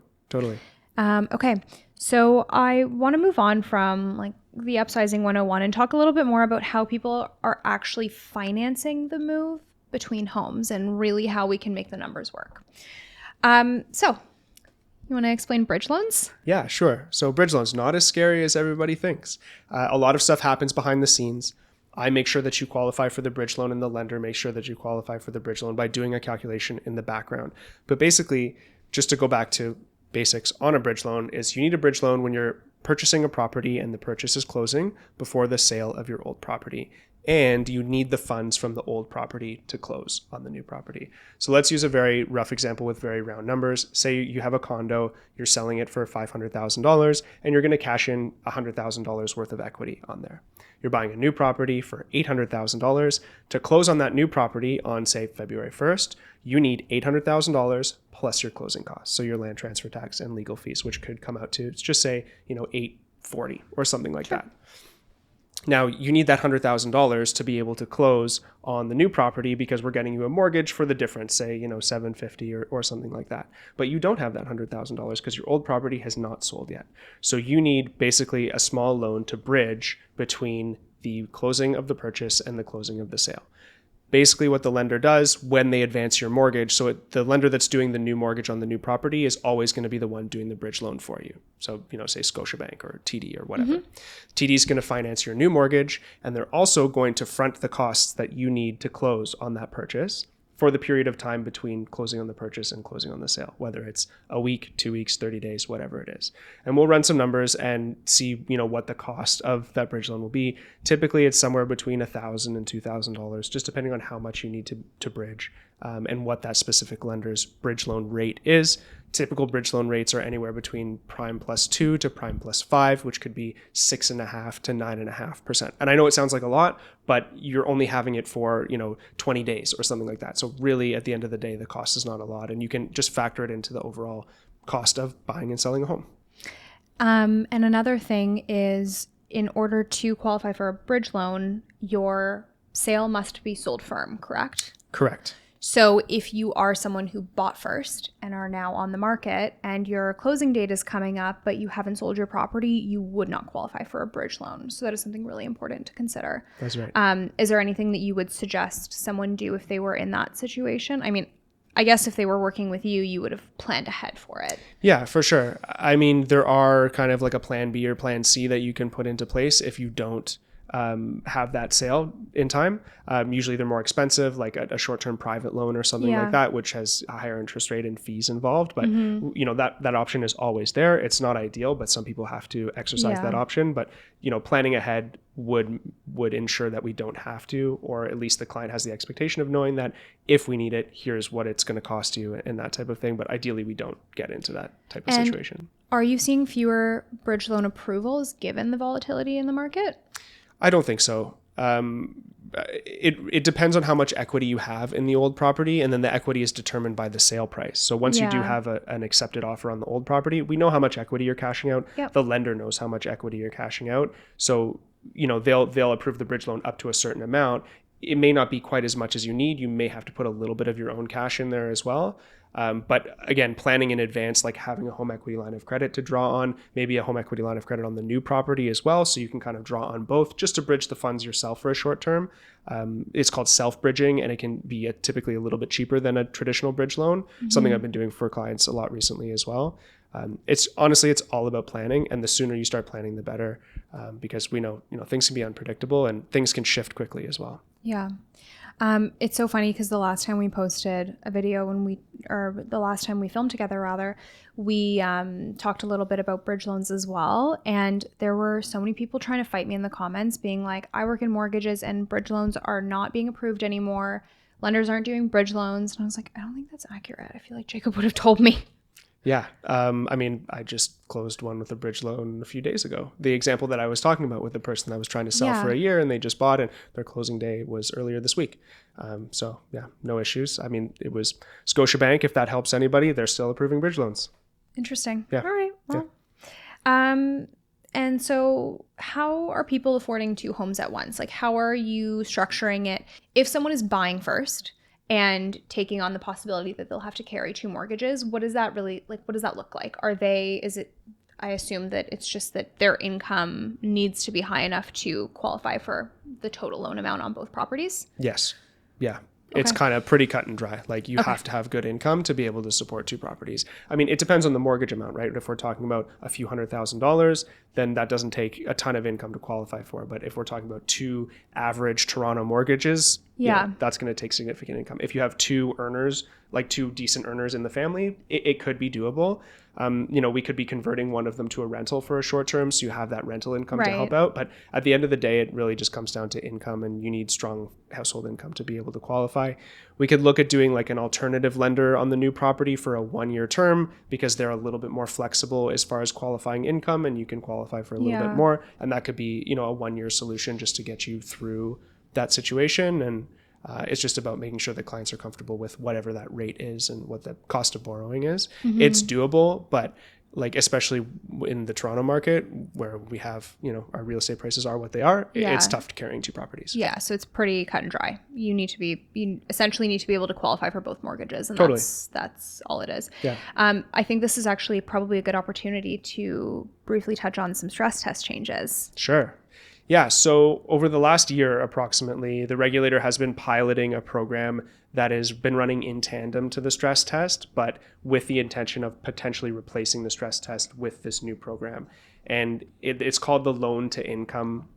Okay. So I want to move on from the Upsizing 101 and talk a little bit more about how people are actually financing the move between homes and really how we can make the numbers work. So You want to explain bridge loans? Yeah, sure. So bridge loans, not as scary as everybody thinks. A lot of stuff happens behind the scenes. I make sure that you qualify for the bridge loan and the lender makes sure that you qualify for the bridge loan by doing a calculation in the background. But basically, just to go back to basics on a bridge loan is you need a bridge loan when you're purchasing a property and the purchase is closing before the sale of your old property. And you need the funds from the old property to close on the new property. So let's use a very rough example with very round numbers. Say you have a condo, you're selling it for $500,000 and you're going to cash in $100,000 worth of equity on there. You're buying a new property for $800,000. To close on that new property on, say, February 1st, you need $800,000 plus your closing costs. So your land transfer tax and legal fees, which could come out to, just say, $840 or something like that. Now, you need that $100,000 to be able to close on the new property because we're getting you a mortgage for the difference, say, $750 or something like that. But you don't have that $100,000 because your old property has not sold yet. So you need basically a small loan to bridge between the closing of the purchase and the closing of the sale. Basically what the lender does when they advance your mortgage, so the lender that's doing the new mortgage on the new property is always going to be the one doing the bridge loan for you. So, say Scotiabank or TD or whatever. TD is going to finance your new mortgage, and they're also going to front the costs that you need to close on that purchase for the period of time between closing on the purchase and closing on the sale, whether it's a week, 2 weeks, 30 days, whatever it is. And we'll run some numbers and see, what the cost of that bridge loan will be. Typically, it's somewhere between $1,000 and $2,000, just depending on how much you need to bridge and what that specific lender's bridge loan rate is. Typical bridge loan rates are anywhere between prime plus 2 to prime plus 5, which could be 6.5% to 9.5%. And I know it sounds like a lot, but you're only having it for, 20 days or something like that. So really, at the end of the day, the cost is not a lot, and you can just factor it into the overall cost of buying and selling a home. And another thing is, in order to qualify for a bridge loan, your sale must be sold firm, correct? Correct. So if you are someone who bought first and are now on the market and your closing date is coming up, but you haven't sold your property, you would not qualify for a bridge loan. So that is something really important to consider. That's right. Is there anything that you would suggest someone do if they were in that situation? I mean, I guess if they were working with you, you would have planned ahead for it. Yeah, for sure. I mean, there are kind of like a plan B or plan C that you can put into place if you don't have that sale in time. Usually they're more expensive, like a short-term private loan or something like that, which has a higher interest rate and fees involved. But that option is always there. It's not ideal, but some people have to exercise that option. But planning ahead would ensure that we don't have to, or at least the client has the expectation of knowing that if we need it, here's what it's going to cost you and that type of thing. But ideally, we don't get into that type of situation. Are you seeing fewer bridge loan approvals given the volatility in the market? I don't think so. It depends on how much equity you have in the old property, and then the equity is determined by the sale price. So once you do have an accepted offer on the old property, we know how much equity you're cashing out. Yep. The lender knows how much equity you're cashing out. So they'll approve the bridge loan up to a certain amount. It may not be quite as much as you need. You may have to put a little bit of your own cash in there as well. But again, planning in advance, like having a home equity line of credit to draw on, maybe a home equity line of credit on the new property as well. So you can kind of draw on both just to bridge the funds yourself for a short term. It's called self-bridging, and it can be typically a little bit cheaper than a traditional bridge loan, something I've been doing for clients a lot recently as well. It's all about planning, and the sooner you start planning, the better, because we know, things can be unpredictable and things can shift quickly as well. Yeah. It's so funny because the last time we posted a video the last time we filmed together rather, we talked a little bit about bridge loans as well. And there were so many people trying to fight me in the comments being like, I work in mortgages and bridge loans are not being approved anymore. Lenders aren't doing bridge loans. And I was like, I don't think that's accurate. I feel like Jacob would have told me. Yeah. I just closed one with a bridge loan a few days ago. The example that I was talking about with the person that was trying to sell for a year and they just bought it, their closing day was earlier this week. No issues. I mean, it was Scotiabank. If that helps anybody, they're still approving bridge loans. Interesting. Yeah. All right. Well, and so how are people affording 2 homes at once? Like, how are you structuring it? If someone is buying first and taking on the possibility that they'll have to carry 2 mortgages, what does that look like? I assume that it's just that their income needs to be high enough to qualify for the total loan amount on both properties? Yes. Yeah. It's kind of pretty cut and dry. Like you have to have good income to be able to support 2 properties. I mean, it depends on the mortgage amount, right? If we're talking about a few $100,000, then that doesn't take a ton of income to qualify for. But if we're talking about 2 average Toronto mortgages, that's going to take significant income. If you have 2 earners, like 2 decent earners in the family, it could be doable. We could be converting one of them to a rental for a short term, so you have that rental income to help out. But at the end of the day, it really just comes down to income, and you need strong household income to be able to qualify. We could look at doing like an alternative lender on the new property for a 1-year term, because they're a little bit more flexible as far as qualifying income, and you can qualify for a little bit more. And that could be, a 1-year solution just to get you through that situation. And it's just about making sure that clients are comfortable with whatever that rate is and what the cost of borrowing is. It's doable, but like especially in the Toronto market where we have, our real estate prices are what they are, it's tough carrying 2 properties. Yeah, so it's pretty cut and dry. You essentially need to be able to qualify for both mortgages, and that's all it is. Yeah. I think this is actually probably a good opportunity to briefly touch on some stress test changes. Sure. Yeah, so over the last year, approximately, the regulator has been piloting a program that has been running in tandem to the stress test, but with the intention of potentially replacing the stress test with this new program. And it's called the Loan to Income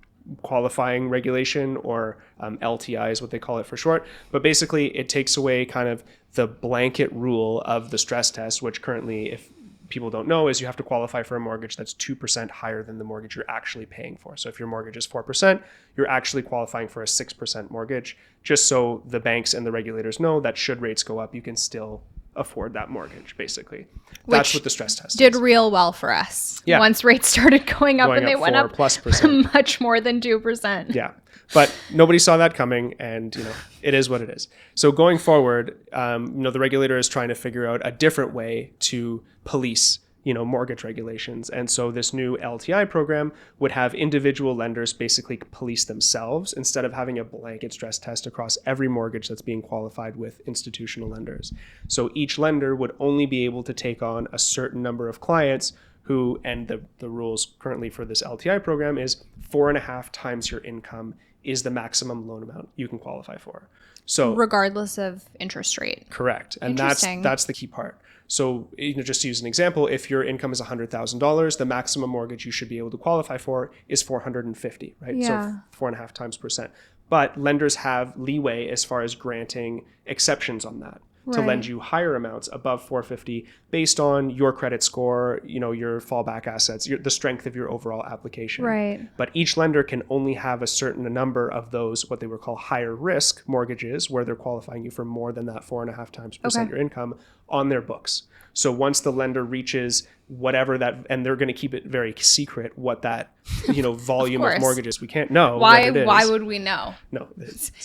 Qualifying Regulation, or LTI is what they call it for short. But basically, it takes away kind of the blanket rule of the stress test, which currently, if people don't know, is you have to qualify for a mortgage that's 2% higher than the mortgage you're actually paying for. So if your mortgage is 4%, you're actually qualifying for a 6% mortgage, just so the banks and the regulators know that should rates go up, you can still afford that mortgage, basically. That's what the stress test did real well for us. Yeah. Once rates started going up, and they went up +% much more than 2%. Yeah. But nobody saw that coming, and it is what it is. So going forward, the regulator is trying to figure out a different way to police, mortgage regulations. And so this new LTI program would have individual lenders basically police themselves instead of having a blanket stress test across every mortgage that's being qualified with institutional lenders. So each lender would only be able to take on a certain number of clients who, and the rules currently for this LTI program is 4.5 times your income is the maximum loan amount you can qualify for. So regardless of interest rate. Correct. And that's the key part. So just to use an example, if your income is $100,000, the maximum mortgage you should be able to qualify for is $450, right? Yeah. So 4.5 times %. But lenders have leeway as far as granting exceptions on that to lend you higher amounts above 450 based on your credit score, your fallback assets, the strength of your overall application. Right. But each lender can only have a certain number of those, what they would call higher risk mortgages, where they're qualifying you for more than that 4.5 times % your income on their books. So once the lender reaches whatever that, and they're going to keep it very secret what that, volume of mortgages, we can't know what it is. Why would we know? No.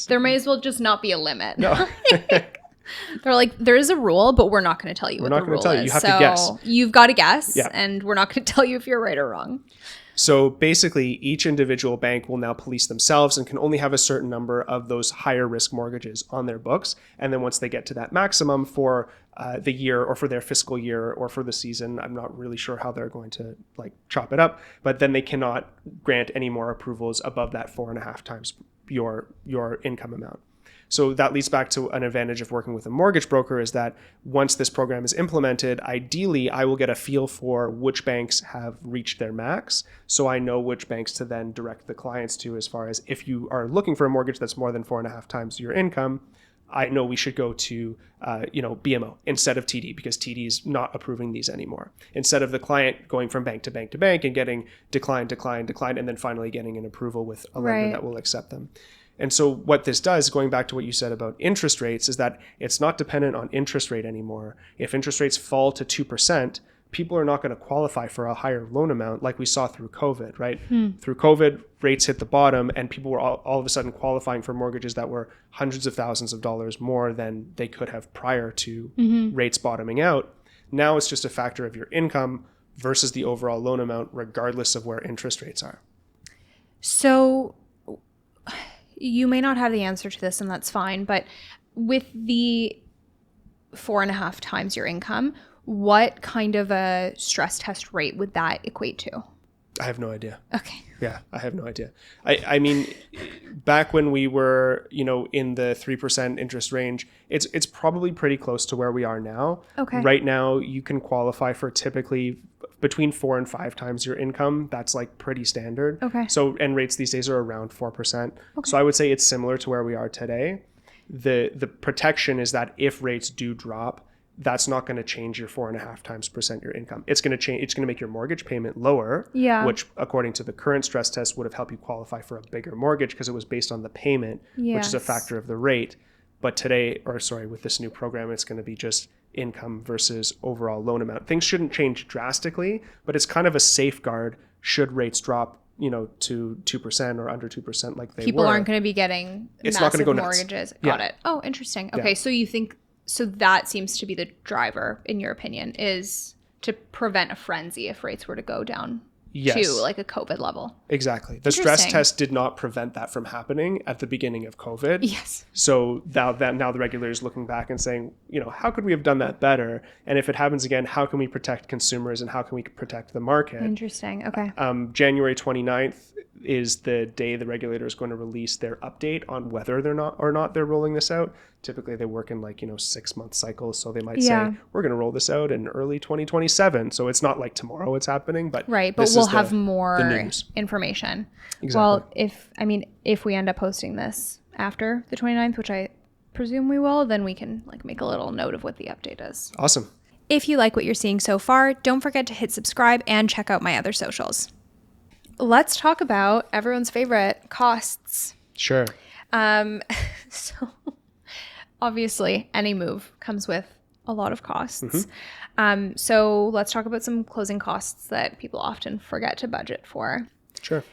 There may as well just not be a limit. No. They're like, there is a rule, but we're not going to tell you what the rule is. You have to guess. You've got to guess, and we're not going to tell you if you're right or wrong. So basically, each individual bank will now police themselves and can only have a certain number of those higher risk mortgages on their books. And then once they get to that maximum for the year or for their fiscal year or for the season, I'm not really sure how they're going to chop it up, but then they cannot grant any more approvals above that 4.5 times your income amount. So that leads back to an advantage of working with a mortgage broker, is that once this program is implemented, ideally I will get a feel for which banks have reached their max. So I know which banks to then direct the clients to, as far as if you are looking for a mortgage that's more than 4.5 times your income, I know we should go to BMO instead of TD, because TD is not approving these anymore. Instead of the client going from bank to bank to bank and getting decline, and then finally getting an approval with a lender that will accept them. And so what this does, going back to what you said about interest rates, is that it's not dependent on interest rate anymore. If interest rates fall to 2%, people are not going to qualify for a higher loan amount like we saw through COVID, right? Through COVID, rates hit the bottom and people were all of a sudden qualifying for mortgages that were hundreds of thousands of dollars more than they could have prior to rates bottoming out. Now it's just a factor of your income versus the overall loan amount, regardless of where interest rates are. So you may not have the answer to this, and that's fine, but with the 4.5 times your income, what kind of a stress test rate would that equate to? I have no idea. Okay. Yeah, I have no idea. I mean, back when we were, in the 3% interest range, it's probably pretty close to where we are now. Okay. Right now, you can qualify for typically between 4 and 5 times your income. That's like pretty standard. Okay. So, and rates these days are around 4%. Okay. So I would say it's similar to where we are today. The protection is that if rates do drop, that's not going to change your 4.5 times % your income. It's going to change. It's going to make your mortgage payment lower, which according to the current stress test would have helped you qualify for a bigger mortgage because it was based on the payment, which is a factor of the rate. But with this new program, it's going to be just income versus overall loan amount. Things shouldn't change drastically, but it's kind of a safeguard should rates drop, to 2% or under 2% like they were. People aren't going to be getting massive mortgages. Got it. Oh, interesting. Okay, so you think... So that seems to be the driver, in your opinion, is to prevent a frenzy if rates were to go down to like a COVID level. Exactly. The stress test did not prevent that from happening at the beginning of COVID. Yes. So now the regulator is looking back and saying, how could we have done that better? And if it happens again, how can we protect consumers and how can we protect the market? Interesting. Okay. January 29th is the day the regulator is going to release their update on whether they're rolling this out. Typically they work in 6-month cycles. So they might say, we're going to roll this out in early 2027. So it's not like tomorrow it's happening, but we'll have more information. Exactly. Well, if we end up posting this after the 29th, which I presume we will, then we can make a little note of what the update is. Awesome. If you like what you're seeing so far, don't forget to hit subscribe and check out my other socials. Let's talk about everyone's favorite, costs. Sure. So obviously any move comes with a lot of costs. Mm-hmm. So let's talk about some closing costs that people often forget to budget for. Sure.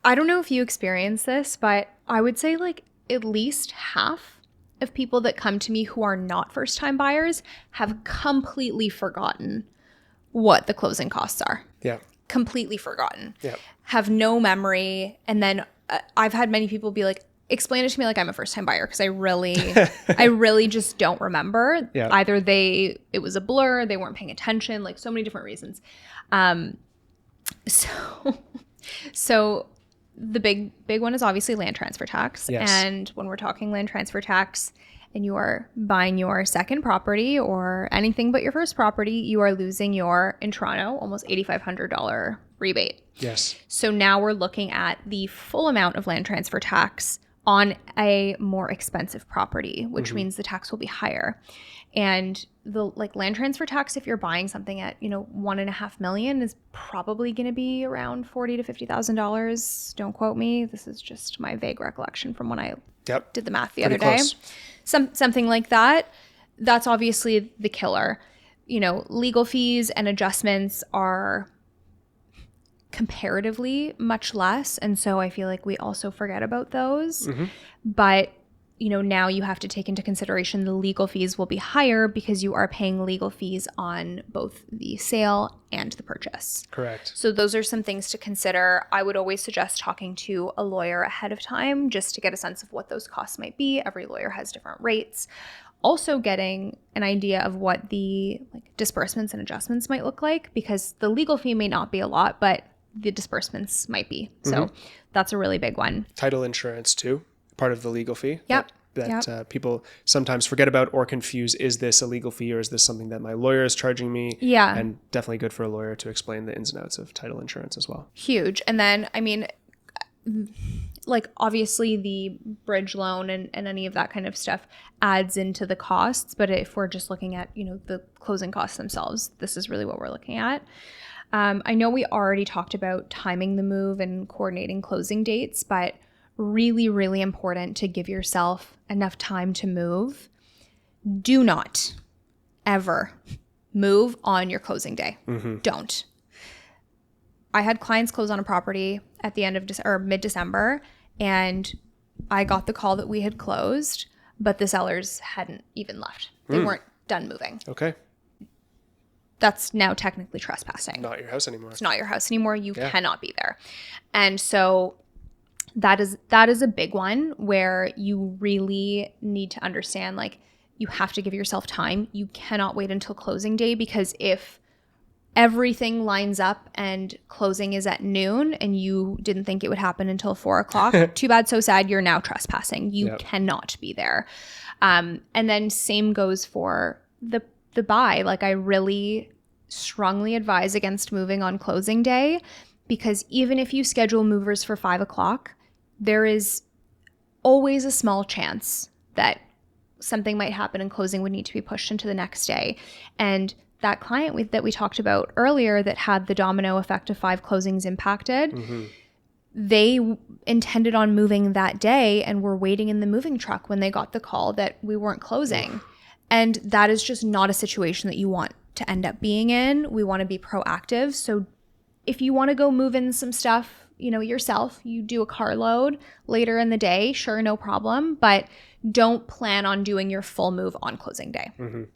I don't know if you experience this, but I would say at least half of people that come to me who are not first-time buyers have completely forgotten what the closing costs are. Yeah. Completely forgotten. Yeah. Have no memory. And then I've had many people be like, explain it to me like I'm a first time buyer, because I really just don't remember. Yeah. Either it was a blur, they weren't paying attention, so many different reasons. So the big one is obviously land transfer tax. Yes. And when we're talking land transfer tax and you are buying your second property or anything but your first property, you are losing in Toronto, almost $8,500 rebate. Yes. So now we're looking at the full amount of land transfer tax on a more expensive property, which means the tax will be higher. And the land transfer tax, if you're buying something at, $1.5 million, is probably going to be around $40,000 to $50,000. Don't quote me. This is just my vague recollection from when I did the math the other day. Something like that. That's obviously the killer. Legal fees and adjustments are comparatively much less, and so I feel like we also forget about those. Mm-hmm. But now you have to take into consideration the legal fees will be higher because you are paying legal fees on both the sale and the purchase. Correct. So those are some things to consider. I would always suggest talking to a lawyer ahead of time just to get a sense of what those costs might be. Every lawyer has different rates. Also getting an idea of what the disbursements and adjustments might look like, because the legal fee may not be a lot, but the disbursements might be. So that's a really big one. Title insurance too, part of the legal fee. Yep. That people sometimes forget about or confuse. Is this a legal fee or is this something that my lawyer is charging me? Yeah. And definitely good for a lawyer to explain the ins and outs of title insurance as well. Huge. And then, obviously the bridge loan and any of that kind of stuff adds into the costs. But if we're just looking at, the closing costs themselves, this is really what we're looking at. I know we already talked about timing the move and coordinating closing dates, but really, really important to give yourself enough time to move. Do not ever move on your closing day. Mm-hmm. Don't. I had clients close on a property at the end of mid-December, and I got the call that we had closed, but the sellers hadn't even left. They weren't done moving. Okay. That's now technically trespassing. Not your house anymore. It's not your house anymore. You cannot be there. And so that is a big one where you really need to understand, you have to give yourself time. You cannot wait until closing day, because if everything lines up and closing is at noon and you didn't think it would happen until 4:00, too bad, so sad, you're now trespassing. You cannot be there. And then same goes for the buy. Like, I really strongly advise against moving on closing day, because even if you schedule movers for 5:00, there is always a small chance that something might happen and closing would need to be pushed into the next day. And that client that we talked about earlier that had the domino effect of 5 closings impacted, they intended on moving that day and were waiting in the moving truck when they got the call that we weren't closing. And that is just not a situation that you want to end up being in. We want to be proactive. So if you want to go move in some stuff, yourself, you do a carload later in the day, sure, no problem. But don't plan on doing your full move on closing day.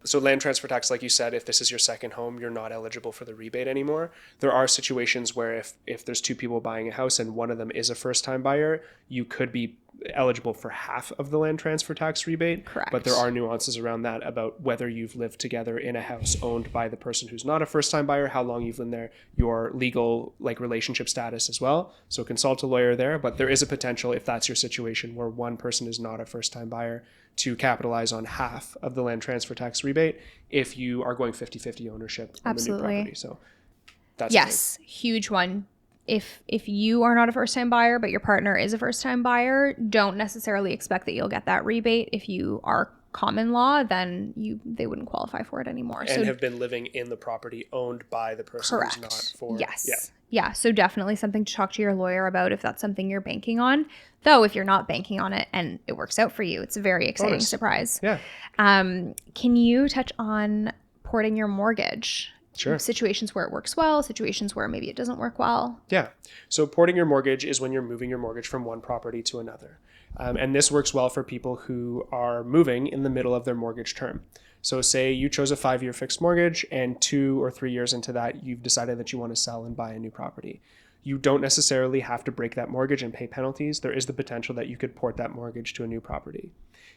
So land transfer tax, like you said, if this is your second home, you're not eligible for the rebate anymore. There are situations where if there's 2 people buying a house and one of them is a first-time buyer, you could be eligible for half of the land transfer tax rebate. Correct. But there are nuances around that about whether you've lived together in a house owned by the person who's not a first-time buyer, how long you've lived there, your legal relationship status as well. So consult a lawyer there, but there is a potential, if that's your situation where one person is not a first-time buyer, to capitalize on half of the land transfer tax rebate if you are going 50-50 ownership on the new property. So that's huge one. If you are not a first-time buyer, but your partner is a first-time buyer, don't necessarily expect that you'll get that rebate. If you are common law, then they wouldn't qualify for it anymore. And have been living in the property owned by the person who's not for... Yes. Yeah. So definitely something to talk to your lawyer about if that's something you're banking on. Though if you're not banking on it and it works out for you, it's a very exciting surprise. Yeah. Can you touch on porting your mortgage? Sure. Situations where it works well, situations where maybe it doesn't work well. Yeah. So porting your mortgage is when you're moving your mortgage from one property to another. And this works well for people who are moving in the middle of their mortgage term. So say you chose a 5-year fixed mortgage and 2 or 3 years into that, you've decided that you want to sell and buy a new property. You don't necessarily have to break that mortgage and pay penalties. There is the potential that you could port that mortgage to a new property.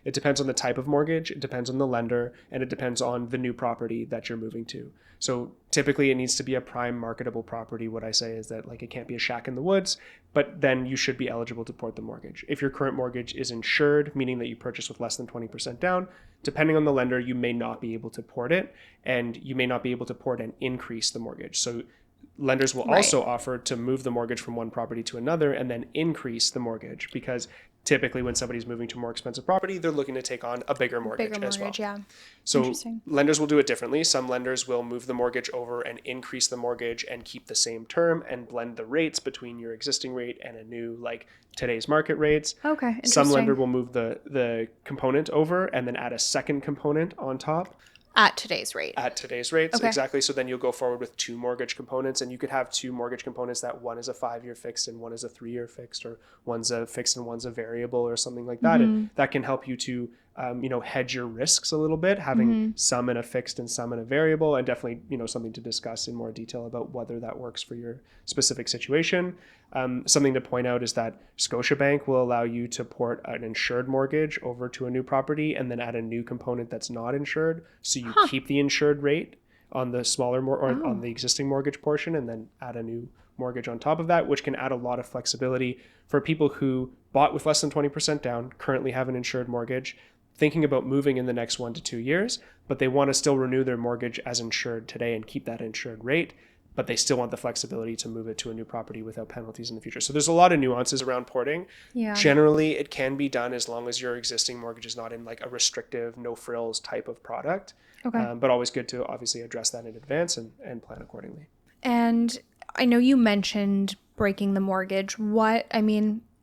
It depends on the type of mortgage, it depends on the lender, and it depends on the new property that you're moving to. So typically it needs to be a prime marketable property. What I say is that it can't be a shack in the woods, but then you should be eligible to port the mortgage. If your current mortgage is insured, meaning that you purchased with less than 20% down, depending on the lender, you may not be able to port it, and you may not be able to port and increase the mortgage. So lenders will also offer to move the mortgage from one property to another and then increase the mortgage, because typically when somebody's moving to a more expensive property, they're looking to take on a bigger mortgage as well. Yeah. So lenders will do it differently. Some lenders will move the mortgage over and increase the mortgage and keep the same term and blend the rates between your existing rate and a new, today's market rates. Okay, interesting. Some lender will move the component over and then add a second component on top. At today's rate. At today's rates, okay. Exactly. So then you'll go forward with 2 mortgage components, and you could have 2 mortgage components that one is a 5-year fixed and one is a 3-year fixed, or one's a fixed and one's a variable or something like that. And that can help you to, hedge your risks a little bit, having some in a fixed and some in a variable, and definitely, something to discuss in more detail about whether that works for your specific situation. Something to point out is that Scotiabank will allow you to port an insured mortgage over to a new property and then add a new component that's not insured. So you keep the insured rate on the smaller on the existing mortgage portion, and then add a new mortgage on top of that, which can add a lot of flexibility for people who bought with less than 20% down, currently have an insured mortgage, thinking about moving in the next 1 to 2 years, but they want to still renew their mortgage as insured today and keep that insured rate, but they still want the flexibility to move it to a new property without penalties in the future. So there's a lot of nuances around porting. Yeah. Generally, it can be done as long as your existing mortgage is not in a restrictive, no frills type of product. Okay. But always good to obviously address that in advance and plan accordingly. And I know you mentioned breaking the mortgage.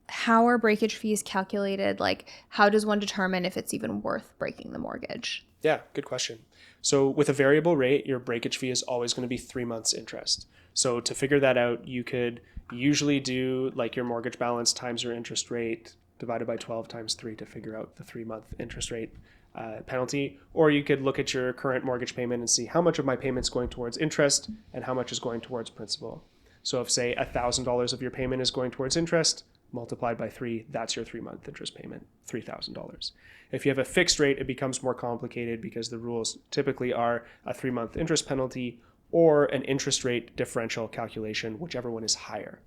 How are breakage fees calculated? How does one determine if it's even worth breaking the mortgage? Yeah, good question. So with a variable rate, your breakage fee is always going to be 3 months interest. So to figure that out, you could usually do your mortgage balance times your interest rate divided by 12 times 3 to figure out the 3-month interest rate penalty. Or you could look at your current mortgage payment and see how much of my payment's going towards interest and how much is going towards principal. So if, say, $1,000 of your payment is going towards interest, multiplied by 3, that's your 3-month interest payment, $3,000. If you have a fixed rate, it becomes more complicated because the rules typically are a 3-month interest penalty or an interest rate differential calculation, whichever one is higher.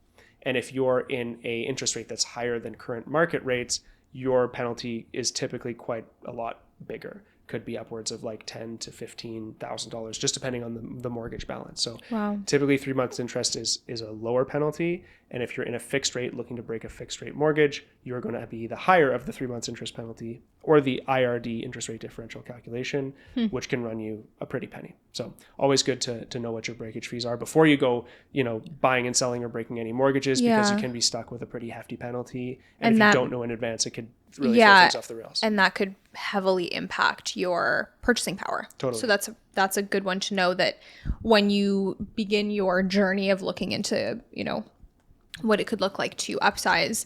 And if you're in a interest rate that's higher than current market rates, your penalty is typically quite a lot bigger. Could be upwards of like $10,000 to $15,000, just depending on the mortgage balance. So Wow. typically 3 months interest is a lower penalty. And if you're in a fixed rate looking to break a fixed rate mortgage, you're going to be the higher of the 3 months interest penalty, or the IRD, interest rate differential calculation, which can run you a pretty penny. So always good to know what your breakage fees are before you go, buying and selling or breaking any mortgages, because you can be stuck with a pretty hefty penalty. And if you don't know in advance, it could really throw things off the rails. And that could heavily impact your purchasing power. Totally. So that's a good one to know, that when you begin your journey of looking into, what it could look like to upsize,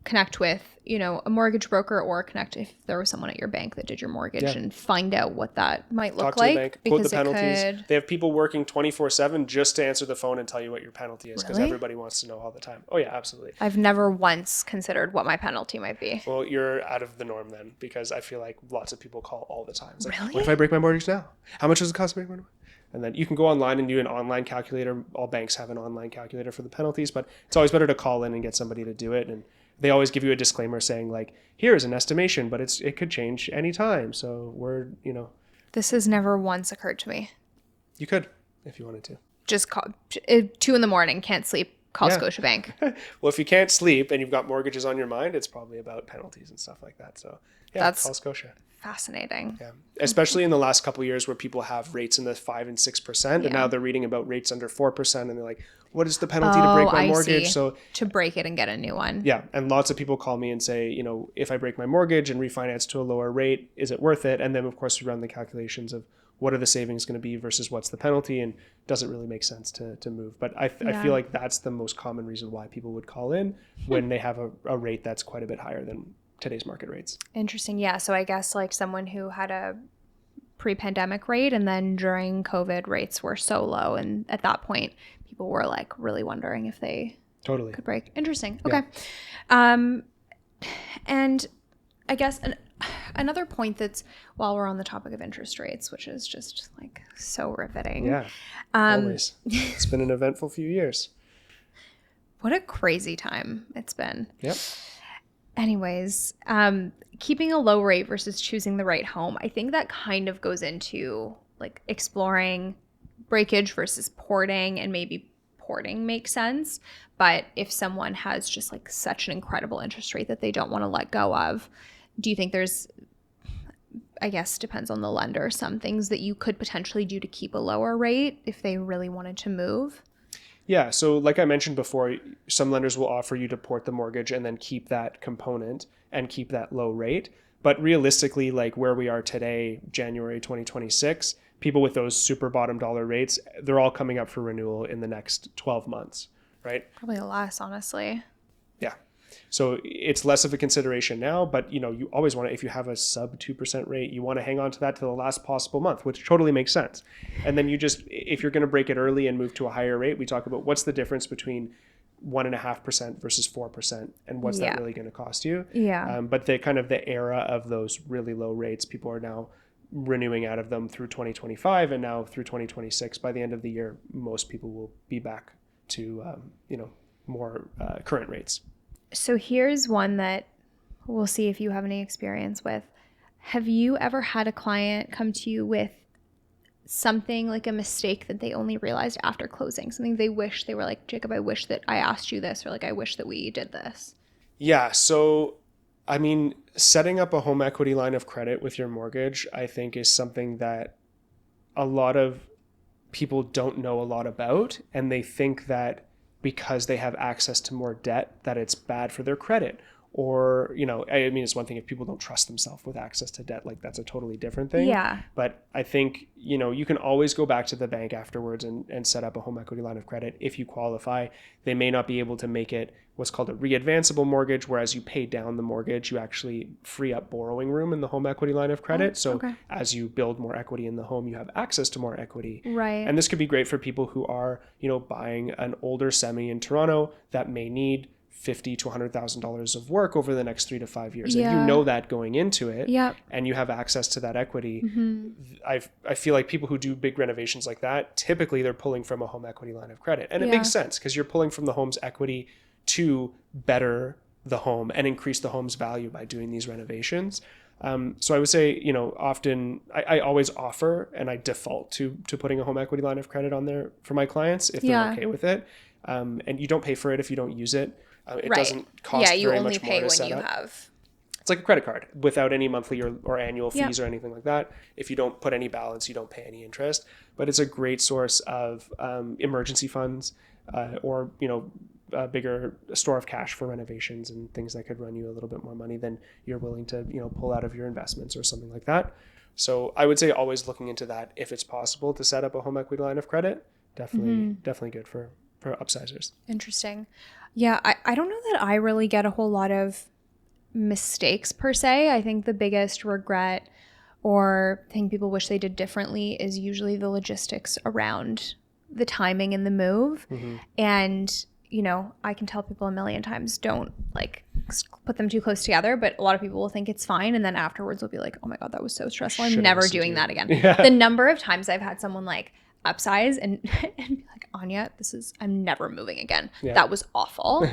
connect with, a mortgage broker, or connect if there was someone at your bank that did your mortgage, and find out what that might look Talk to like. the bank, quote the penalties. They have people working 24/7 just to answer the phone and tell you what your penalty is, because everybody wants to know all the time. Oh yeah, absolutely. I've never once considered what my penalty might be. Well, you're out of the norm then, because I feel like lots of people call all the time. It's like, Really? what if I break my mortgage now? How much does it cost to break my mortgage? And then you can go online and do an online calculator. All banks have an online calculator for the penalties, but it's always better to call in and get somebody to do it. And they always give you a disclaimer saying like, here's an estimation, but it could change anytime. So This has never once occurred to me. You could, if you wanted to. Just call 2 a.m, can't sleep, call Scotiabank. Well, if you can't sleep and you've got mortgages on your mind, it's probably about penalties and stuff like that. So That's call Scotia. Fascinating. Yeah, especially in the last couple of years where people have rates in the 5% and 6%, and now they're reading about rates under 4%, and they're like, "What is the penalty to break my mortgage?" See. So to break it and get a new one. Yeah, and lots of people call me and say, if I break my mortgage and refinance to a lower rate, is it worth it? And then of course we run the calculations of what are the savings going to be versus what's the penalty, and does it really make sense to move? But I feel like that's the most common reason why people would call in when they have a rate that's quite a bit higher than today's market rates. Interesting. Yeah. So I guess like someone who had a pre-pandemic rate, and then during COVID rates were so low, and at that point people were like really wondering if they could break. Interesting. Okay. Yeah. And I guess another point that's, while we're on the topic of interest rates, which is just like so riveting. Yeah. Always. It's been an eventful few years. What a crazy time it's been. Yep. Anyways, keeping a low rate versus choosing the right home, I think that kind of goes into like exploring breakage versus porting, and maybe porting makes sense. But if someone has just like such an incredible interest rate that they don't want to let go of, do you think there's, I guess depends on the lender, some things that you could potentially do to keep a lower rate if they really wanted to move? Yeah. So like I mentioned before, some lenders will offer you to port the mortgage and then keep that component and keep that low rate. But realistically, like where we are today, January 2026, people with those super bottom dollar rates, they're all coming up for renewal in the next 12 months, right? Probably less, honestly. Yeah. So it's less of a consideration now, but you always want to, if you have a sub 2% rate, you want to hang on to that to the last possible month, which totally makes sense. And then if you're going to break it early and move to a higher rate, we talk about what's the difference between 1.5% versus 4%, and what's that really going to cost you? Yeah. But the era of those really low rates, people are now renewing out of them through 2025 and now through 2026. By the end of the year, most people will be back to more current rates. So here's one that we'll see if you have any experience with. Have you ever had a client come to you with something like a mistake that they only realized after closing? Something they wish, they were like, Jacob, I wish that I asked you this, or like, I wish that we did this? Yeah. So, I mean, setting up a home equity line of credit with your mortgage, I think, is something that a lot of people don't know a lot about, and they think that because they have access to more debt that it's bad for their credit. Or, I mean, it's one thing if people don't trust themselves with access to debt, like that's a totally different thing. Yeah. But I think, you can always go back to the bank afterwards and set up a home equity line of credit if you qualify. They may not be able to make it what's called a readvanceable mortgage, whereas you pay down the mortgage, you actually free up borrowing room in the home equity line of credit. As you build more equity in the home, you have access to more equity. Right. And this could be great for people who are, buying an older semi in Toronto that may need $50,000 to $100,000 of work over the next 3 to 5 years. Yeah. And you know that going into it, Yep. and you have access to that equity. Mm-hmm. I feel like people who do big renovations like that, typically they're pulling from a home equity line of credit. And it Yeah. makes sense because you're pulling from the home's equity to better the home and increase the home's value by doing these renovations. So I would say, often I always offer and I default to putting a home equity line of credit on there for my clients if they're Yeah. okay with it. And you don't pay for it if you don't use it. It Right. doesn't cost you very only much pay more to when set you up. have. It's like a credit card without any monthly or annual fees Yep. or anything like that. If you don't put any balance, you don't pay any interest. But it's a great source of emergency funds or a bigger store of cash for renovations and things that could run you a little bit more money than you're willing to pull out of your investments or something like that. So I would say always looking into that if it's possible to set up a home equity line of credit. Definitely good for upsizers. Interesting. Yeah, I don't know that I really get a whole lot of mistakes per se. I think the biggest regret or thing people wish they did differently is usually the logistics around the timing and the move. Mm-hmm. And, I can tell people a million times, don't put them too close together, but a lot of people will think it's fine. And then afterwards will be like, oh my God, that was so stressful. I'm Should've never listened to doing you. that again. Yeah. The number of times I've had someone upsize and be like, Anya, I'm never moving again. Yeah. That was awful.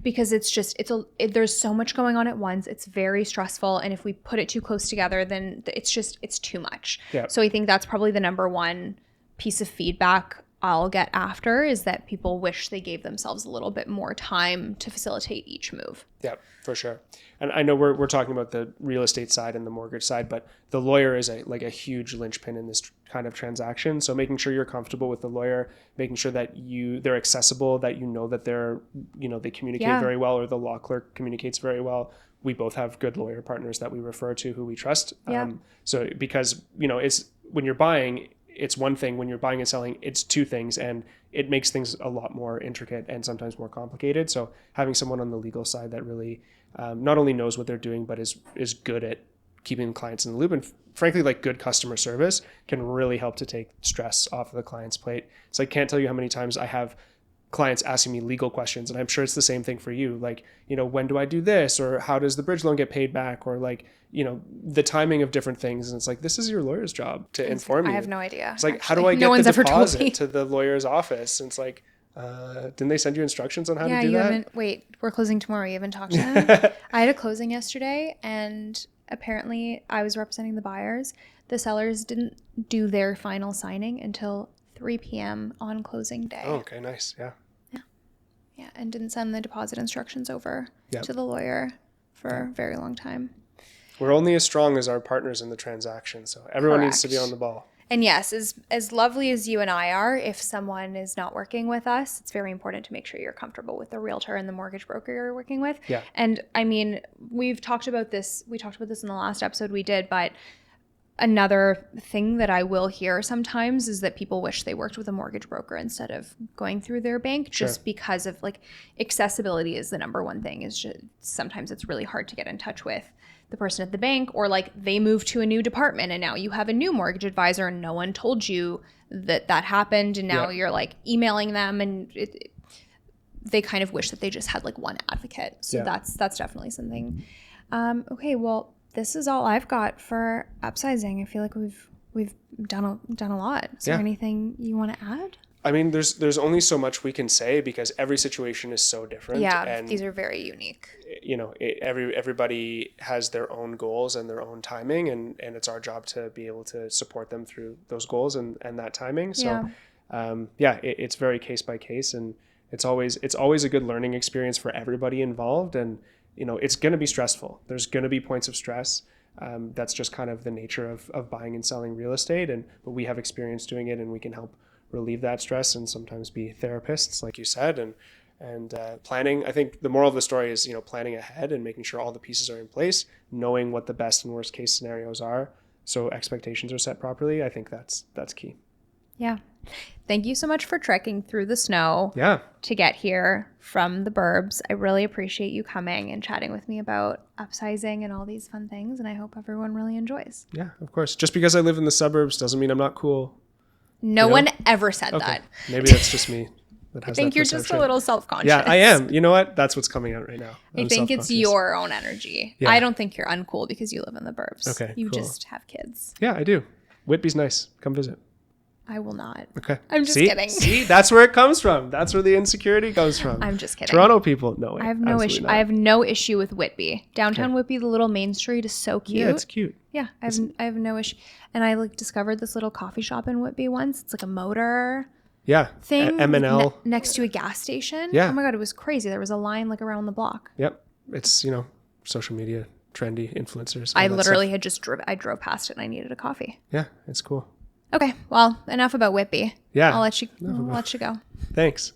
Because there's so much going on at once. It's very stressful. And if we put it too close together, then it's too much. Yeah. So I think that's probably the number one piece of feedback I'll get after is that people wish they gave themselves a little bit more time to facilitate each move. Yeah, for sure. And I know we're talking about the real estate side and the mortgage side, but the lawyer is a huge linchpin in this kind of transaction. So making sure you're comfortable with the lawyer, making sure that they're accessible, that that they're they communicate very well, or the law clerk communicates very well. We both have good lawyer partners that we refer to who we trust. Yeah. So because it's when you're buying, it's one thing. When you're buying and selling, it's two things, and it makes things a lot more intricate and sometimes more complicated. So having someone on the legal side that really not only knows what they're doing, but is good at keeping clients in the loop, and frankly, good customer service can really help to take stress off of the client's plate. So I can't tell you how many times I have clients asking me legal questions, and I'm sure it's the same thing for you. When do I do this, or how does the bridge loan get paid back, or the timing of different things. And it's this is your lawyer's job to inform you. I have no idea. It's how actually. do I No get one's the ever told me. deposit to the lawyer's office? And it's didn't they send you instructions on how to do you that? haven't. Wait, we're closing tomorrow. You haven't talked to them? I had a closing yesterday, and apparently I was representing the buyers. The sellers didn't do their final signing until 3 p.m. on closing day. Oh, okay, nice. Yeah. Yeah, and didn't send the deposit instructions over Yep. to the lawyer for a very long time. We're only as strong as our partners in the transaction, so everyone needs to be Correct. on the ball. And yes, as lovely as you and I are, if someone is not working with us, it's very important to make sure you're comfortable with the realtor and the mortgage broker you're working with. Yeah. And I mean, we've talked about this. We talked about this in the last episode we did, but another thing that I will hear sometimes is that people wish they worked with a mortgage broker instead of going through their bank, just because of accessibility is the number one thing. Is just sometimes it's really hard to get in touch with the person at the bank, or they move to a new department and now you have a new mortgage advisor and no one told you that happened, and now you're emailing them, and they kind of wish that they just had one advocate. So that's definitely something. Okay, well, this is all I've got for upsizing. I feel like we've done a lot. Is there anything you want to add? I mean, there's only so much we can say because every situation is so different. Yeah, and these are very unique. Everybody has their own goals and their own timing, and it's our job to be able to support them through those goals and that timing. So it's very case by case, and it's always a good learning experience for everybody involved. And it's going to be stressful. There's going to be points of stress. That's just kind of the nature of buying and selling real estate. But we have experience doing it, and we can help relieve that stress and sometimes be therapists, like you said. And planning, I think the moral of the story is, planning ahead and making sure all the pieces are in place, knowing what the best and worst case scenarios are, so expectations are set properly. I think that's key. Yeah. Thank you so much for trekking through the snow to get here from the burbs. I really appreciate you coming and chatting with me about upsizing and all these fun things, and I hope everyone really enjoys. Yeah, of course. Just because I live in the suburbs doesn't mean I'm not cool. No one ever said that. Maybe that's just me. that I has think that you're just a perception. little self-conscious. Yeah, I am. You know what? That's what's coming out right now. I think it's your own energy. Yeah. I don't think you're uncool because you live in the burbs. Okay, You cool. just have kids. Yeah, I do. Whitby's nice. Come visit. I will not. Okay. I'm just kidding. See, that's where it comes from. That's where the insecurity comes from. I'm just kidding. Toronto people, no way. I have no issue. Not. I have no issue with Whitby. Downtown Whitby, the little main street is so cute. Yeah, it's cute. Yeah, I have no issue. And I like discovered this little coffee shop in Whitby once. It's like a motor Yeah. thing. M&L. Next to a gas station. Yeah. Oh my God, it was crazy. There was a line like around the block. Yep. It's, social media, trendy influencers. I literally had just I drove past it and I needed a coffee. Yeah, it's cool. Okay, well, enough about Whitby. Yeah. I'll let you go. Thanks.